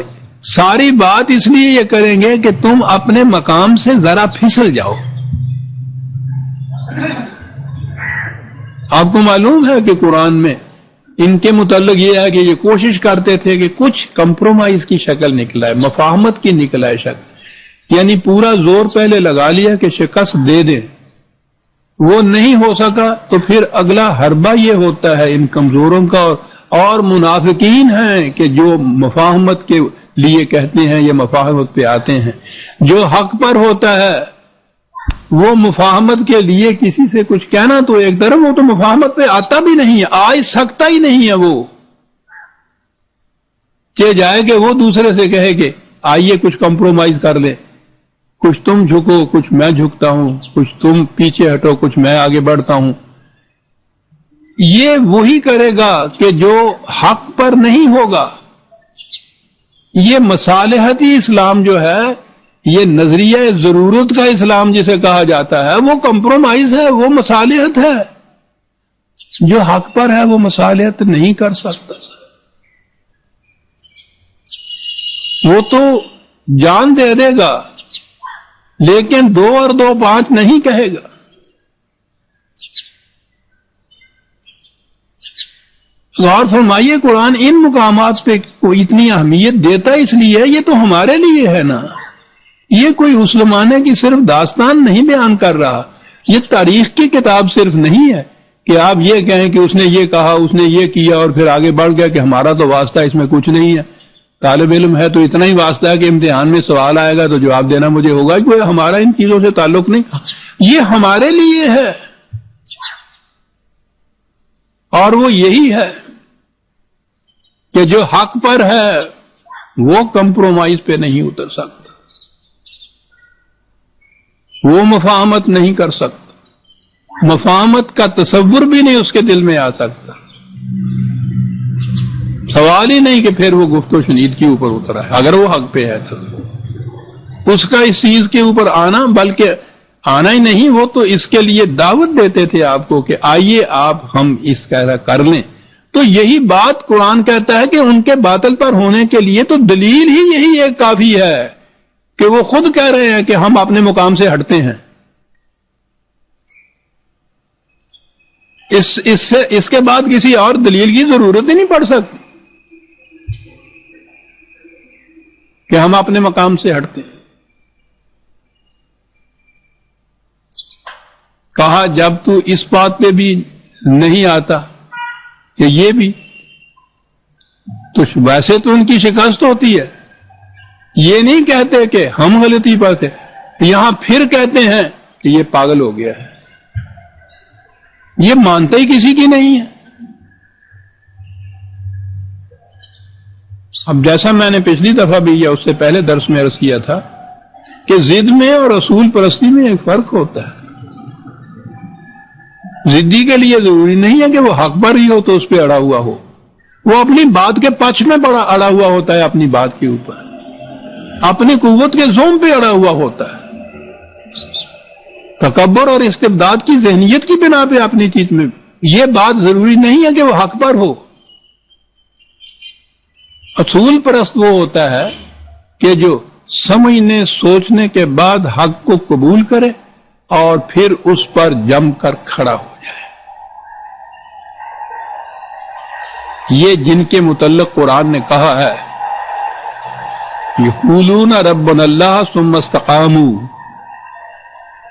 ساری بات اس لیے یہ کریں گے کہ تم اپنے مقام سے ذرا پھسل جاؤ. آپ کو معلوم ہے کہ قرآن میں ان کے متعلق یہ ہے کہ یہ کوشش کرتے تھے کہ کچھ کمپرومائز کی شکل نکلا ہے، مفاہمت کی نکلا ہے شکل، یعنی پورا زور پہلے لگا لیا کہ شکست دے دیں، وہ نہیں ہو سکا تو پھر اگلا حربہ یہ ہوتا ہے ان کمزوروں کا. اور منافقین ہیں کہ جو مفاہمت کے لیے کہتے ہیں یہ مفاہمت پہ آتے ہیں. جو حق پر ہوتا ہے وہ مفاہمت کے لیے کسی سے کچھ کہنا تو ایک طرف، وہ تو مفاہمت پہ آتا بھی نہیں ہے، آ سکتا ہی نہیں ہے. وہ چاہے جائے کہ وہ دوسرے سے کہے کہ آئیے کچھ کمپرومائز کر لیں، کچھ تم جھکو کچھ میں جھکتا ہوں، کچھ تم پیچھے ہٹو کچھ میں آگے بڑھتا ہوں. یہ وہی کرے گا کہ جو حق پر نہیں ہوگا. یہ مصالحتی اسلام جو ہے، یہ نظریہ ضرورت کا اسلام جسے کہا جاتا ہے، وہ کمپرومائز ہے، وہ مصالحت ہے. جو حق پر ہے وہ مصالحت نہیں کر سکتا. وہ تو جان دے دے گا لیکن 2 اور 2 5 نہیں کہے گا. غور فرمائیے قرآن ان مقامات پہ کوئی اتنی اہمیت دیتا اس لیے ہے، یہ تو ہمارے لیے ہے نا. یہ کوئی اس زمانے کی صرف داستان نہیں بیان کر رہا، یہ تاریخ کی کتاب صرف نہیں ہے کہ آپ یہ کہیں کہ اس نے یہ کہا، اس نے یہ کیا اور پھر آگے بڑھ گیا کہ ہمارا تو واسطہ اس میں کچھ نہیں ہے. طالب علم ہے تو اتنا ہی واسطہ ہے کہ امتحان میں سوال آئے گا تو جواب دینا مجھے ہوگا، کوئی ہمارا ان چیزوں سے تعلق نہیں. یہ ہمارے لیے ہے اور وہ یہی ہے کہ جو حق پر ہے وہ کمپرومائز پہ نہیں اتر سکتا، وہ مفاہمت نہیں کر سکتا، مفاہمت کا تصور بھی نہیں اس کے دل میں آ سکتا. سوال ہی نہیں کہ پھر وہ گفت و شنید کے اوپر اترا ہے. اگر وہ حق پہ ہے تو اس کا اس چیز کے اوپر آنا، بلکہ آنا ہی نہیں، وہ تو اس کے لیے دعوت دیتے تھے آپ کو کہ آئیے آپ ہم اس طرح کر لیں. تو یہی بات قرآن کہتا ہے کہ ان کے باطل پر ہونے کے لیے تو دلیل ہی یہی ایک کافی ہے کہ وہ خود کہہ رہے ہیں کہ ہم اپنے مقام سے ہٹتے ہیں. اس کے بعد کسی اور دلیل کی ضرورت ہی نہیں پڑ سکتی کہ ہم اپنے مقام سے ہٹتے ہیں. کہا جب تو اس بات پہ بھی نہیں آتا کہ یہ بھی تو ویسے تو ان کی شکست ہوتی ہے، یہ نہیں کہتے کہ ہم غلطی پر تھے، یہاں پھر کہتے ہیں کہ یہ پاگل ہو گیا ہے، یہ مانتا ہی کسی کی نہیں ہے۔ اب جیسا میں نے پچھلی دفعہ بھی یا اس سے پہلے درس میں عرض کیا تھا کہ ضد میں اور اصول پرستی میں ایک فرق ہوتا ہے۔ ضدی کے لیے ضروری نہیں ہے کہ وہ حق پر ہی ہو تو اس پہ اڑا ہوا ہو، وہ اپنی بات کے پچھ میں بڑا اڑا ہوا ہوتا ہے، اپنی بات کے اوپر اپنی قوت کے زوم پہ اڑا ہوا ہوتا ہے، تکبر اور استبداد کی ذہنیت کی بنا پہ اپنی چیز میں۔ یہ بات ضروری نہیں ہے کہ وہ حق پر ہو۔ اصول پرست وہ ہوتا ہے کہ جو سمجھنے سوچنے کے بعد حق کو قبول کرے اور پھر اس پر جم کر کھڑا ہو جائے۔ یہ جن کے متعلق قرآن نے کہا ہے یقولون ربنا اللہ ثم استقاموا،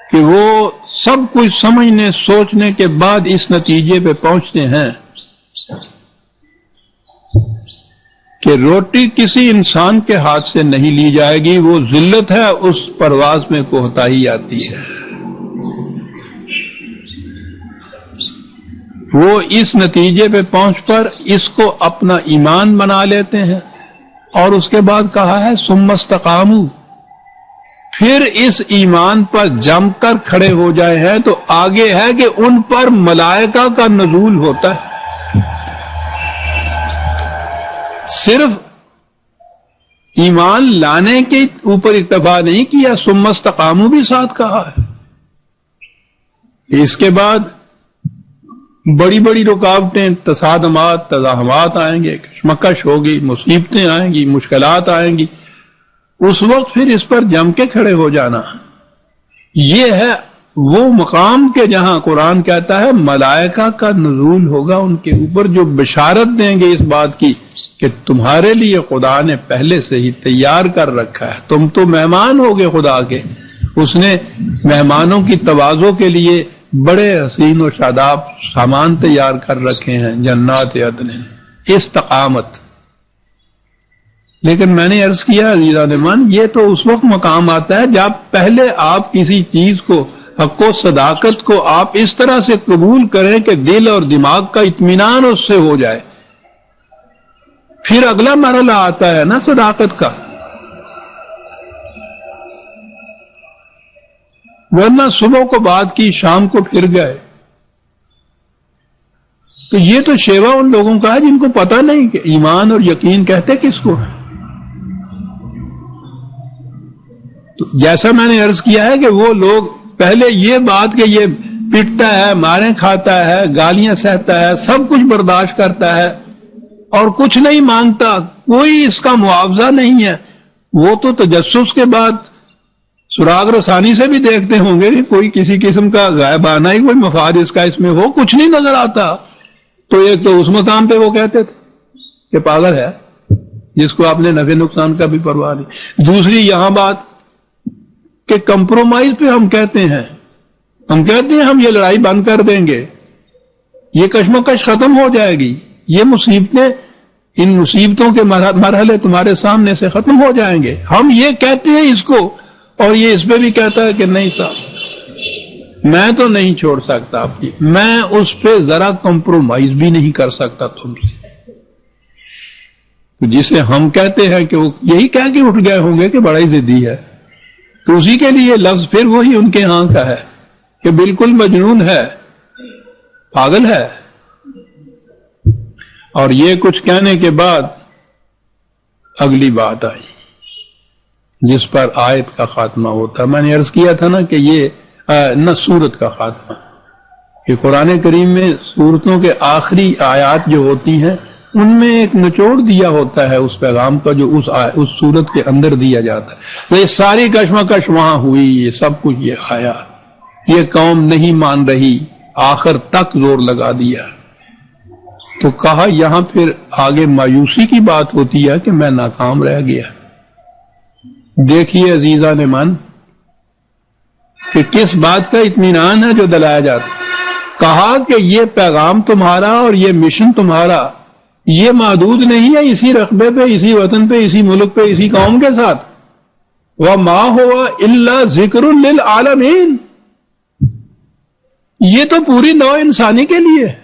کہ وہ سب کچھ سمجھنے سوچنے کے بعد اس نتیجے پہ پہنچتے ہیں کہ روٹی کسی انسان کے ہاتھ سے نہیں لی جائے گی، وہ ذلت ہے، اس پرواز میں کوتاہی آتی ہے۔ وہ اس نتیجے پہ پہنچ کر اس کو اپنا ایمان بنا لیتے ہیں، اور اس کے بعد کہا ہے ثم استقاموا، پھر اس ایمان پر جم کر کھڑے ہو جائے ہیں، تو آگے ہے کہ ان پر ملائکہ کا نزول ہوتا ہے۔ صرف ایمان لانے کے اوپر اکتفا نہیں کیا، ثم استقاموا بھی ساتھ کہا ہے۔ اس کے بعد بڑی بڑی رکاوٹیں، تصادمات، تزاحمات آئیں گے، کشمکش ہوگی، مصیبتیں آئیں گی، مشکلات آئیں گی، اس وقت پھر اس پر جم کے کھڑے ہو جانا۔ یہ ہے وہ مقام کہ جہاں قرآن کہتا ہے ملائکہ کا نزول ہوگا ان کے اوپر، جو بشارت دیں گے اس بات کی کہ تمہارے لیے خدا نے پہلے سے ہی تیار کر رکھا ہے، تم تو مہمان ہوگے خدا کے، اس نے مہمانوں کی تواضع کے لیے بڑے حسین و شاداب سامان تیار کر رکھے ہیں، جنات عدن، استقامت۔ لیکن میں نے عرض کیا عزیزان من، یہ تو اس وقت مقام آتا ہے جب پہلے آپ کسی چیز کو، حق و صداقت کو آپ اس طرح سے قبول کریں کہ دل اور دماغ کا اطمینان اس سے ہو جائے، پھر اگلا مرحلہ آتا ہے نا صداقت کا۔ ورنہ صبح کو بات کی، شام کو پھر گئے، تو یہ تو شیوا ان لوگوں کا ہے جن کو پتہ نہیں کہ ایمان اور یقین کہتے کس کو ہے۔ تو جیسا میں نے عرض کیا ہے کہ وہ لوگ پہلے یہ بات کہ یہ پٹتا ہے، ماریں کھاتا ہے، گالیاں سہتا ہے، سب کچھ برداشت کرتا ہے اور کچھ نہیں مانگتا، کوئی اس کا معاوضہ نہیں ہے، وہ تو تجسس کے بعد سراغ رسانی سے بھی دیکھتے ہوں گے کہ کوئی کسی قسم کا غائبانہ ہی کوئی مفاد اس کا اس میں ہو، کچھ نہیں نظر آتا۔ تو ایک تو اس مقام پہ وہ کہتے تھے کہ پاگل ہے جس کو آپ نے نفع نقصان کا بھی پرواہ نہیں۔ دوسری یہاں بات کہ کمپرومائز پہ ہم کہتے ہیں ہم یہ لڑائی بند کر دیں گے، یہ کشمکش ختم ہو جائے گی، یہ مصیبتیں، ان مصیبتوں کے مرحلے تمہارے سامنے سے ختم ہو جائیں گے، ہم یہ کہتے ہیں اس کو، اور یہ اس پہ بھی کہتا ہے کہ نہیں صاحب میں تو نہیں چھوڑ سکتا آپ کی، میں اس پہ ذرا کمپرومائز بھی نہیں کر سکتا تم سے۔ تو جسے ہم کہتے ہیں کہ وہ یہی کہہ کے اٹھ گئے ہوں گے کہ بڑا ہی ضدی ہے، تو اسی کے لیے لفظ پھر وہی ان کے ہاں کا ہے کہ بالکل مجنون ہے، پاگل ہے۔ اور یہ کچھ کہنے کے بعد اگلی بات آئی جس پر آیت کا خاتمہ ہوتا ہے۔ میں نے عرض کیا تھا نا کہ یہ نہ سورت کا خاتمہ، کہ قرآن کریم میں سورتوں کے آخری آیات جو ہوتی ہیں ان میں ایک نچوڑ دیا ہوتا ہے اس پیغام کا جو اس سورت کے اندر دیا جاتا ہے۔ تو یہ ساری کشمکش وہاں ہوئی، یہ سب کچھ یہ آیا، یہ قوم نہیں مان رہی، آخر تک زور لگا دیا، تو کہا یہاں پھر آگے مایوسی کی بات ہوتی ہے کہ میں ناکام رہ گیا۔ دیکھیے عزیزان من کہ کس بات کا اطمینان ہے جو دلایا جاتا ہے۔ کہا کہ یہ پیغام تمہارا اور یہ مشن تمہارا یہ محدود نہیں ہے اسی رقبے پہ، اسی وطن پہ، اسی ملک پہ، اسی قوم کے ساتھ، وما هو الا ذکر للعالمین، یہ تو پوری نوع انسانی کے لیے ہے.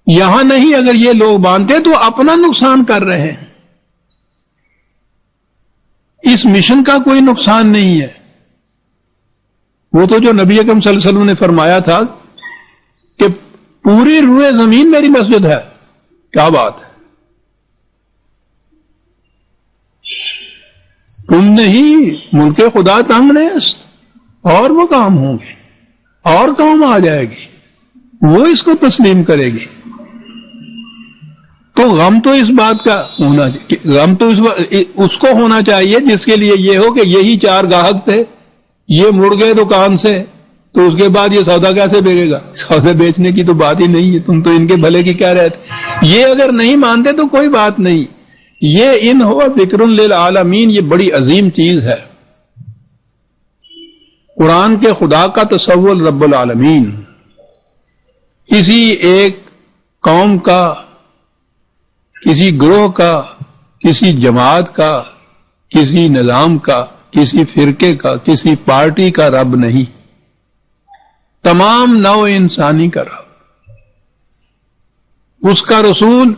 یہاں نہیں، اگر یہ لوگ مانتے تو اپنا نقصان کر رہے ہیں. اس مشن کا کوئی نقصان نہیں ہے. وہ تو جو نبی اکرم صلی اللہ علیہ وسلم نے فرمایا تھا کہ پوری روئے زمین میری مسجد ہے. کیا بات ہے! تم نہیں، ملک خدا تنگ نیست، اور وہ کام ہوں گے، اور قوم آ جائے گی، وہ اس کو تسلیم کرے گی. تو غم تو اس بات کا ہونا چاہیے، غم تو اس کو ہونا چاہیے جس کے لیے یہ ہو کہ یہی 4 گاہک تھے، یہ مڑ گئے دکان سے، تو اس کے بعد یہ سودا کیسے بیچے گا؟ سودا بیچنے کی تو بات ہی نہیں ہے، تم تو ان کے بھلے کی کہہ رہے تھے. یہ اگر نہیں مانتے تو کوئی بات نہیں. یہ ان ہوا ذکر للعالمین، یہ بڑی عظیم چیز ہے. قرآن کے خدا کا تصور رب العالمین کسی ایک قوم کا، کسی گروہ کا، کسی جماعت کا، کسی نظام کا، کسی فرقے کا، کسی پارٹی کا رب نہیں، تمام نوع انسانی کا رب. اس کا رسول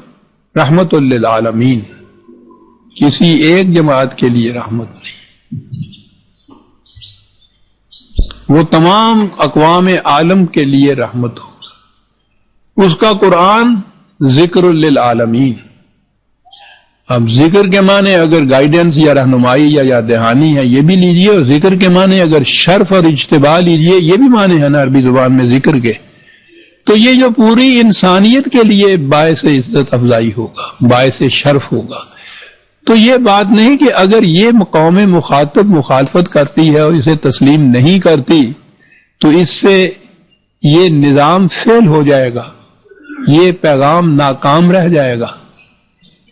رحمت للعالمین، کسی ایک جماعت کے لیے رحمت نہیں، وہ تمام اقوام عالم کے لیے رحمت ہوگا. اس کا قرآن ذکر للعالمین. اب ذکر کے معنی اگر گائیڈنس یا رہنمائی یا یاد دہانی ہے یہ بھی لیجئے، اور ذکر کے معنی اگر شرف اور اجتباء لیجئے، یہ بھی معنی ہے نا عربی زبان میں ذکر کے. تو یہ جو پوری انسانیت کے لیے باعث عزت افزائی ہوگا، باعث شرف ہوگا. تو یہ بات نہیں کہ اگر یہ قوم مخاطب مخالفت کرتی ہے اور اسے تسلیم نہیں کرتی تو اس سے یہ نظام فیل ہو جائے گا، یہ پیغام ناکام رہ جائے گا.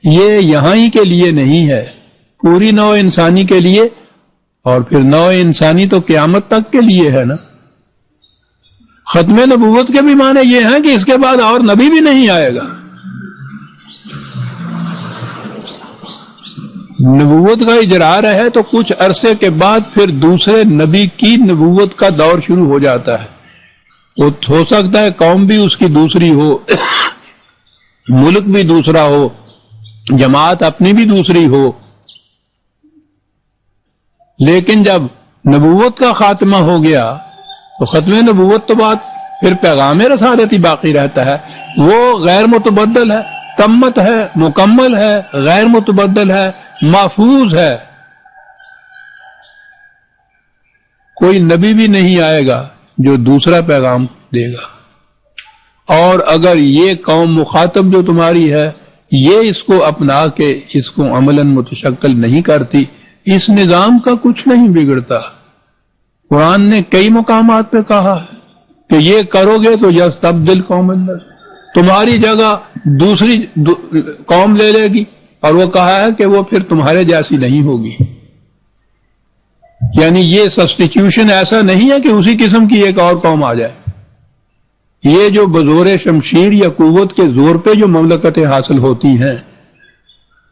یہ یہاں ہی کے لیے نہیں ہے، پوری نوع انسانی کے لیے، اور پھر نوع انسانی تو قیامت تک کے لیے ہے نا. ختم نبوت کے بھی معنی یہ ہیں کہ اس کے بعد اور نبی بھی نہیں آئے گا. نبوت کا اجرا رہے تو کچھ عرصے کے بعد پھر دوسرے نبی کی نبوت کا دور شروع ہو جاتا ہے. تو ہو سکتا ہے قوم بھی اس کی دوسری ہو، ملک بھی دوسرا ہو، جماعت اپنی بھی دوسری ہو، لیکن جب نبوت کا خاتمہ ہو گیا تو ختم نبوت تو بعد پھر پیغام رسالت ہی باقی رہتا ہے. وہ غیر متبدل ہے، تمت ہے، مکمل ہے، غیر متبدل ہے، محفوظ ہے. کوئی نبی بھی نہیں آئے گا جو دوسرا پیغام دے گا. اور اگر یہ قوم مخاطب جو تمہاری ہے یہ اس کو اپنا کے اس کو عملاً متشکل نہیں کرتی، اس نظام کا کچھ نہیں بگڑتا. قرآن نے کئی مقامات پہ کہا ہے کہ یہ کرو گے تو یستبدل قوم، تمہاری جگہ دوسری قوم لے لے گی، اور وہ کہا ہے کہ وہ پھر تمہارے جیسی نہیں ہوگی. یعنی یہ سبسٹیٹیوشن ایسا نہیں ہے کہ اسی قسم کی ایک اور قوم آ جائے. یہ جو بزور شمشیر یا قوت کے زور پہ جو مملکتیں حاصل ہوتی ہیں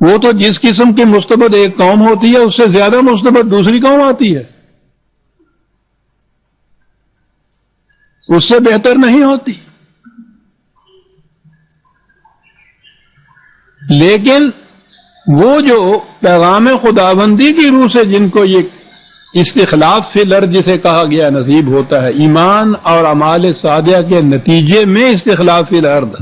وہ تو جس قسم کی مستبد ایک قوم ہوتی ہے اس سے زیادہ مستبد دوسری قوم آتی ہے، اس سے بہتر نہیں ہوتی. لیکن وہ جو پیغام خداوندی کی روح سے جن کو یہ استخلاف فی الارض جسے کہا گیا نصیب ہوتا ہے، ایمان اور اعمال صالحہ کے نتیجے میں استخلاف فی الارض،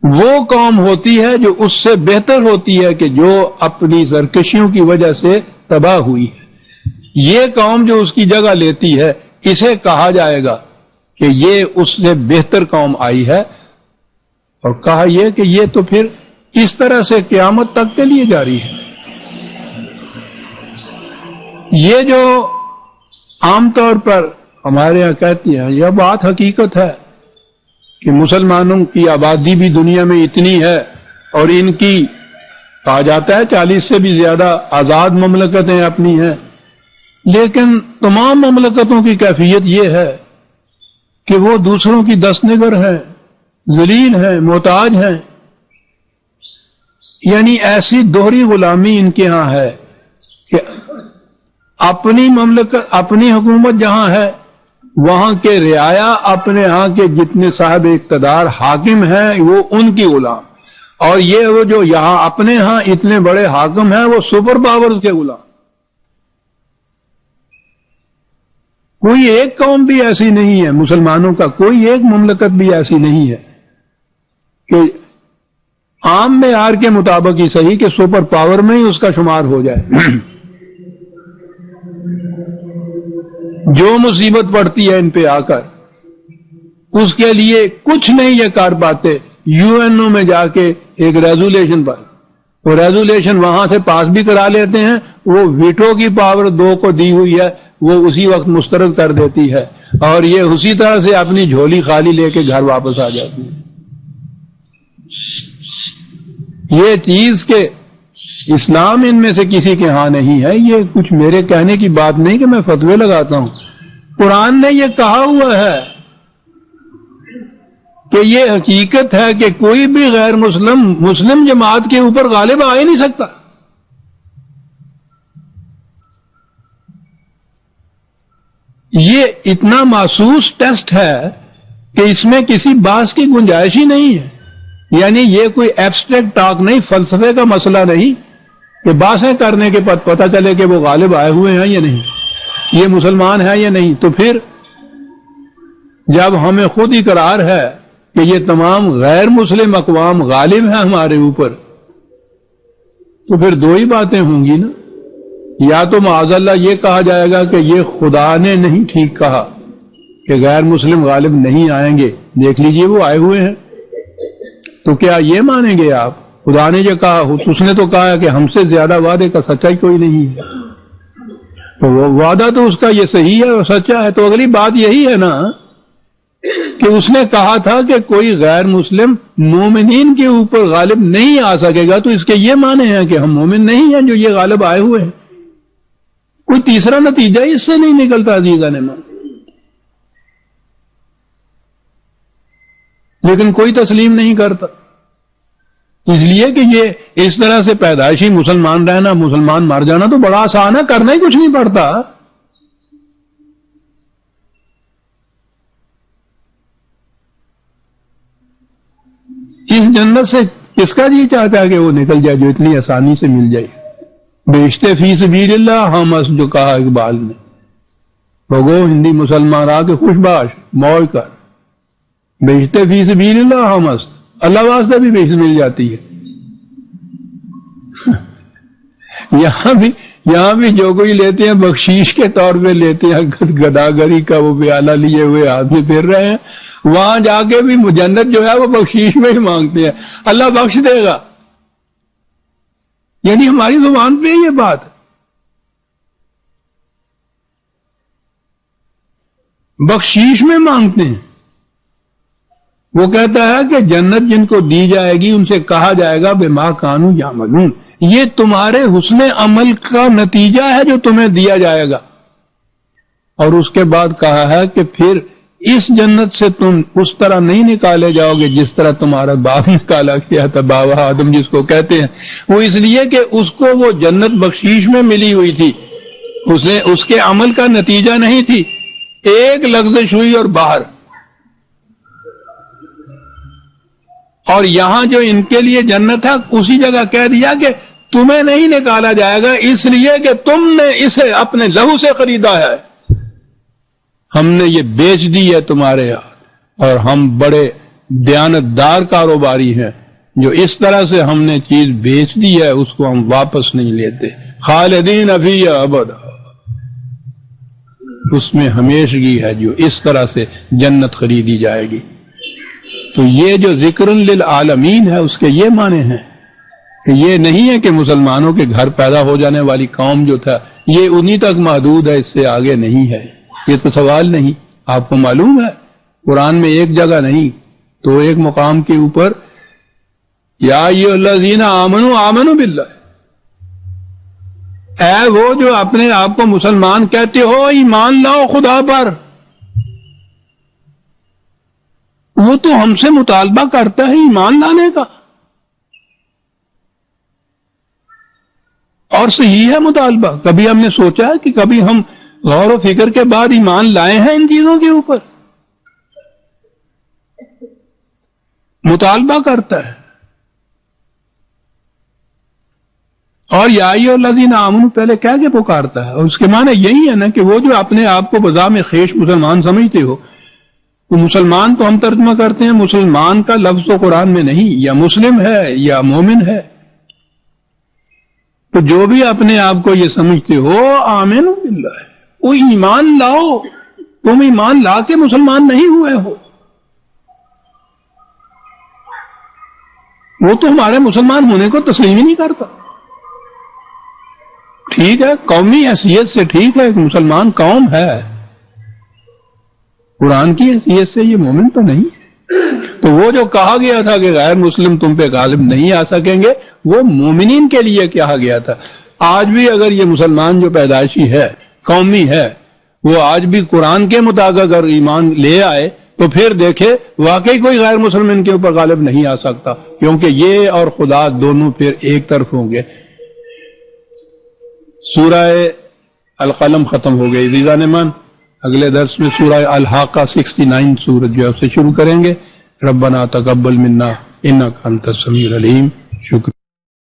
وہ قوم ہوتی ہے جو اس سے بہتر ہوتی ہے کہ جو اپنی سرکشیوں کی وجہ سے تباہ ہوئی ہے. یہ قوم جو اس کی جگہ لیتی ہے اسے کہا جائے گا کہ یہ اس سے بہتر قوم آئی ہے. اور کہا یہ کہ یہ تو پھر اس طرح سے قیامت تک کے لیے جاری ہے. یہ جو عام طور پر ہمارے یہاں کہتی ہیں یہ بات حقیقت ہے کہ مسلمانوں کی آبادی بھی دنیا میں اتنی ہے اور ان کی کہا جاتا ہے 40 سے بھی زیادہ آزاد مملکتیں اپنی ہیں، لیکن تمام مملکتوں کی کیفیت یہ ہے کہ وہ دوسروں کی دست نگر ہیں، ذلیل ہیں، محتاج ہیں. یعنی ایسی دوہری غلامی ان کے ہاں ہے کہ اپنی مملکت، اپنی حکومت جہاں ہے وہاں کے رعایا اپنے ہاں کے جتنے صاحب اقتدار حاکم ہیں وہ ان کی غلام، اور یہ وہ جو یہاں اپنے ہاں اتنے بڑے حاکم ہیں وہ سپر پاور کے غلام۔ کوئی ایک قوم بھی ایسی نہیں ہے، مسلمانوں کا کوئی ایک مملکت بھی ایسی نہیں ہے کہ عام معیار کے مطابق ہی صحیح کہ سپر پاور میں ہی اس کا شمار ہو جائے۔ جو مصیبت پڑتی ہے ان پہ آ کر اس کے لیے کچھ نہیں یہ کر پاتے، یو این او میں جا کے ایک ریزولیشن پر، وہ ریزولیشن وہاں سے پاس بھی کرا لیتے ہیں، وہ ویٹو کی پاور 2 کو دی ہوئی ہے وہ اسی وقت مسترد کر دیتی ہے، اور یہ اسی طرح سے اپنی جھولی خالی لے کے گھر واپس آ جاتی ہے۔ یہ چیز کہ اسلام ان میں سے کسی کے ہاں نہیں ہے، یہ کچھ میرے کہنے کی بات نہیں کہ میں فتوے لگاتا ہوں، قرآن نے یہ کہا ہوا ہے کہ یہ حقیقت ہے کہ کوئی بھی غیر مسلم جماعت کے اوپر غالب آ ہی نہیں سکتا۔ یہ اتنا محسوس ٹیسٹ ہے کہ اس میں کسی بحث کی گنجائش ہی نہیں ہے، یعنی یہ کوئی ایبسٹریکٹ ٹاک نہیں، فلسفے کا مسئلہ نہیں کہ بحثیں کرنے کے بعد پتہ چلے کہ وہ غالب آئے ہوئے ہیں یا نہیں، یہ مسلمان ہے یا نہیں۔ تو پھر جب ہمیں خود اقرار ہے کہ یہ تمام غیر مسلم اقوام غالب ہیں ہمارے اوپر، تو پھر 2 ہی باتیں ہوں گی نا، یا تو معاذ اللہ یہ کہا جائے گا کہ یہ خدا نے نہیں ٹھیک کہا کہ غیر مسلم غالب نہیں آئیں گے، دیکھ لیجئے وہ آئے ہوئے ہیں، تو کیا یہ مانیں گے آپ خدا نے یہ کہا؟ اس نے تو کہا کہ ہم سے زیادہ وعدے کا سچا ہی کوئی نہیں ہے، تو وہ وعدہ تو اس کا یہ صحیح ہے اور سچا ہے، تو اگلی بات یہی ہے نا کہ اس نے کہا تھا کہ کوئی غیر مسلم مومنین کے اوپر غالب نہیں آ سکے گا، تو اس کے یہ معنی ہیں کہ ہم مومن نہیں ہیں جو یہ غالب آئے ہوئے ہیں۔ کوئی تیسرا نتیجہ اس سے نہیں نکلتا عزیزان مان، لیکن کوئی تسلیم نہیں کرتا، اس لیے کہ یہ اس طرح سے پیدائشی مسلمان رہنا، مسلمان مر جانا تو بڑا آسان ہے، کرنا ہی کچھ نہیں پڑتا۔ اس جنت سے کس کا جی چاہتا ہے کہ وہ نکل جائے جو اتنی آسانی سے مل جائے؟ بیشتے فی سبیل اللہ ہمس، جو کہا اقبال نے، بھگو ہندی مسلمان آ کے خوش باش موج کر، بیشتے فی سبیل اللہ ہمس، اللہ واسطے بھی بیشت مل جاتی ہے۔ یہاں بھی جو کوئی لیتے ہیں بخشیش کے طور پہ لیتے ہیں، گداگری کا وہ پیالہ لیے ہوئے آدمی پھر رہے ہیں، وہاں جا کے بھی جنت جو ہے وہ بخشیش میں ہی مانگتے ہیں، اللہ بخش دے گا، یعنی ہماری زبان پہ یہ بات بخشیش میں مانگتے ہیں۔ وہ کہتا ہے کہ جنت جن کو دی جائے گی ان سے کہا جائے گا بما کانوا یعملون، یہ تمہارے حسن عمل کا نتیجہ ہے جو تمہیں دیا جائے گا، اور اس کے بعد کہا ہے کہ پھر اس جنت سے تم اس طرح نہیں نکالے جاؤ گے جس طرح تمہارا باپ نکالا گیا تھا، بابا آدم جس کو کہتے ہیں، وہ اس لیے کہ اس کو وہ جنت بخشیش میں ملی ہوئی تھی، اسے اس کے عمل کا نتیجہ نہیں تھی، ایک لغزش ہوئی اور باہر۔ اور یہاں جو ان کے لیے جنت ہے اسی جگہ کہہ دیا کہ تمہیں نہیں نکالا جائے گا اس لیے کہ تم نے اسے اپنے لہو سے خریدا ہے، ہم نے یہ بیچ دی ہے تمہارے ہاتھ، اور ہم بڑے دیانتدار کاروباری ہیں، جو اس طرح سے ہم نے چیز بیچ دی ہے اس کو ہم واپس نہیں لیتے، خالدین فیہا ابدا، اس میں ہمیشگی ہے جو اس طرح سے جنت خریدی جائے گی۔ تو یہ جو ذکر للعالمین ہے اس کے یہ معنی ہیں کہ یہ نہیں ہے کہ مسلمانوں کے گھر پیدا ہو جانے والی قوم جو تھا یہ انہی تک محدود ہے، اس سے آگے نہیں ہے، یہ تو سوال نہیں۔ آپ کو معلوم ہے قرآن میں ایک جگہ نہیں تو ایک مقام کے اوپر یا ایھا الذین آمنوا آمنوا باللہ، اے وہ جو اپنے آپ کو مسلمان کہتے ہو ایمان لاؤ خدا پر، وہ تو ہم سے مطالبہ کرتا ہے ایمان لانے کا۔ اور صحیح ہے مطالبہ. کبھی ہم نے سوچا ہے کہ کبھی ہم غور و فکر کے بعد ایمان لائے ہیں ان چیزوں کے اوپر؟ مطالبہ کرتا ہے. اور یا ایھا الذین آمنوا پہلے کہہ کے پکارتا ہے، اور اس کے معنی یہی ہے نا کہ وہ جو اپنے آپ کو بذام خیش مسلمان سمجھتے ہو، تو مسلمان تو ہم ترجمہ کرتے ہیں، مسلمان کا لفظ تو قرآن میں نہیں، یا مسلم ہے یا مومن ہے. تو جو بھی اپنے آپ کو یہ سمجھتے ہو آمنوا باللہ، وہ ایمان لاؤ. تم ایمان لا کے مسلمان نہیں ہوئے ہو، وہ تو ہمارے مسلمان ہونے کو تسلیم ہی نہیں کرتا. ٹھیک ہے قومی حیثیت سے ٹھیک ہے، مسلمان قوم ہے، قرآن کی حیثیت سے یہ مومن تو نہیں ہے. تو وہ جو کہا گیا تھا کہ غیر مسلم تم پہ غالب نہیں آ سکیں گے، وہ مومنین کے لیے کہا گیا تھا. آج بھی اگر یہ مسلمان جو پیدائشی ہے، قومی ہے، وہ آج بھی قرآن کے مطابق اگر ایمان لے آئے تو پھر دیکھے واقعی کوئی غیر مسلم ان کے اوپر غالب نہیں آ سکتا، کیونکہ یہ اور خدا دونوں پھر ایک طرف ہوں گے. سورہ القلم ختم ہو گئی ویزا نمان. اگلے درس میں سورہ الحاقہ 69 سورت جو ہے اسے شروع کریں گے. ربنا تقبل منا انک انت السمیع العلیم. شکریہ.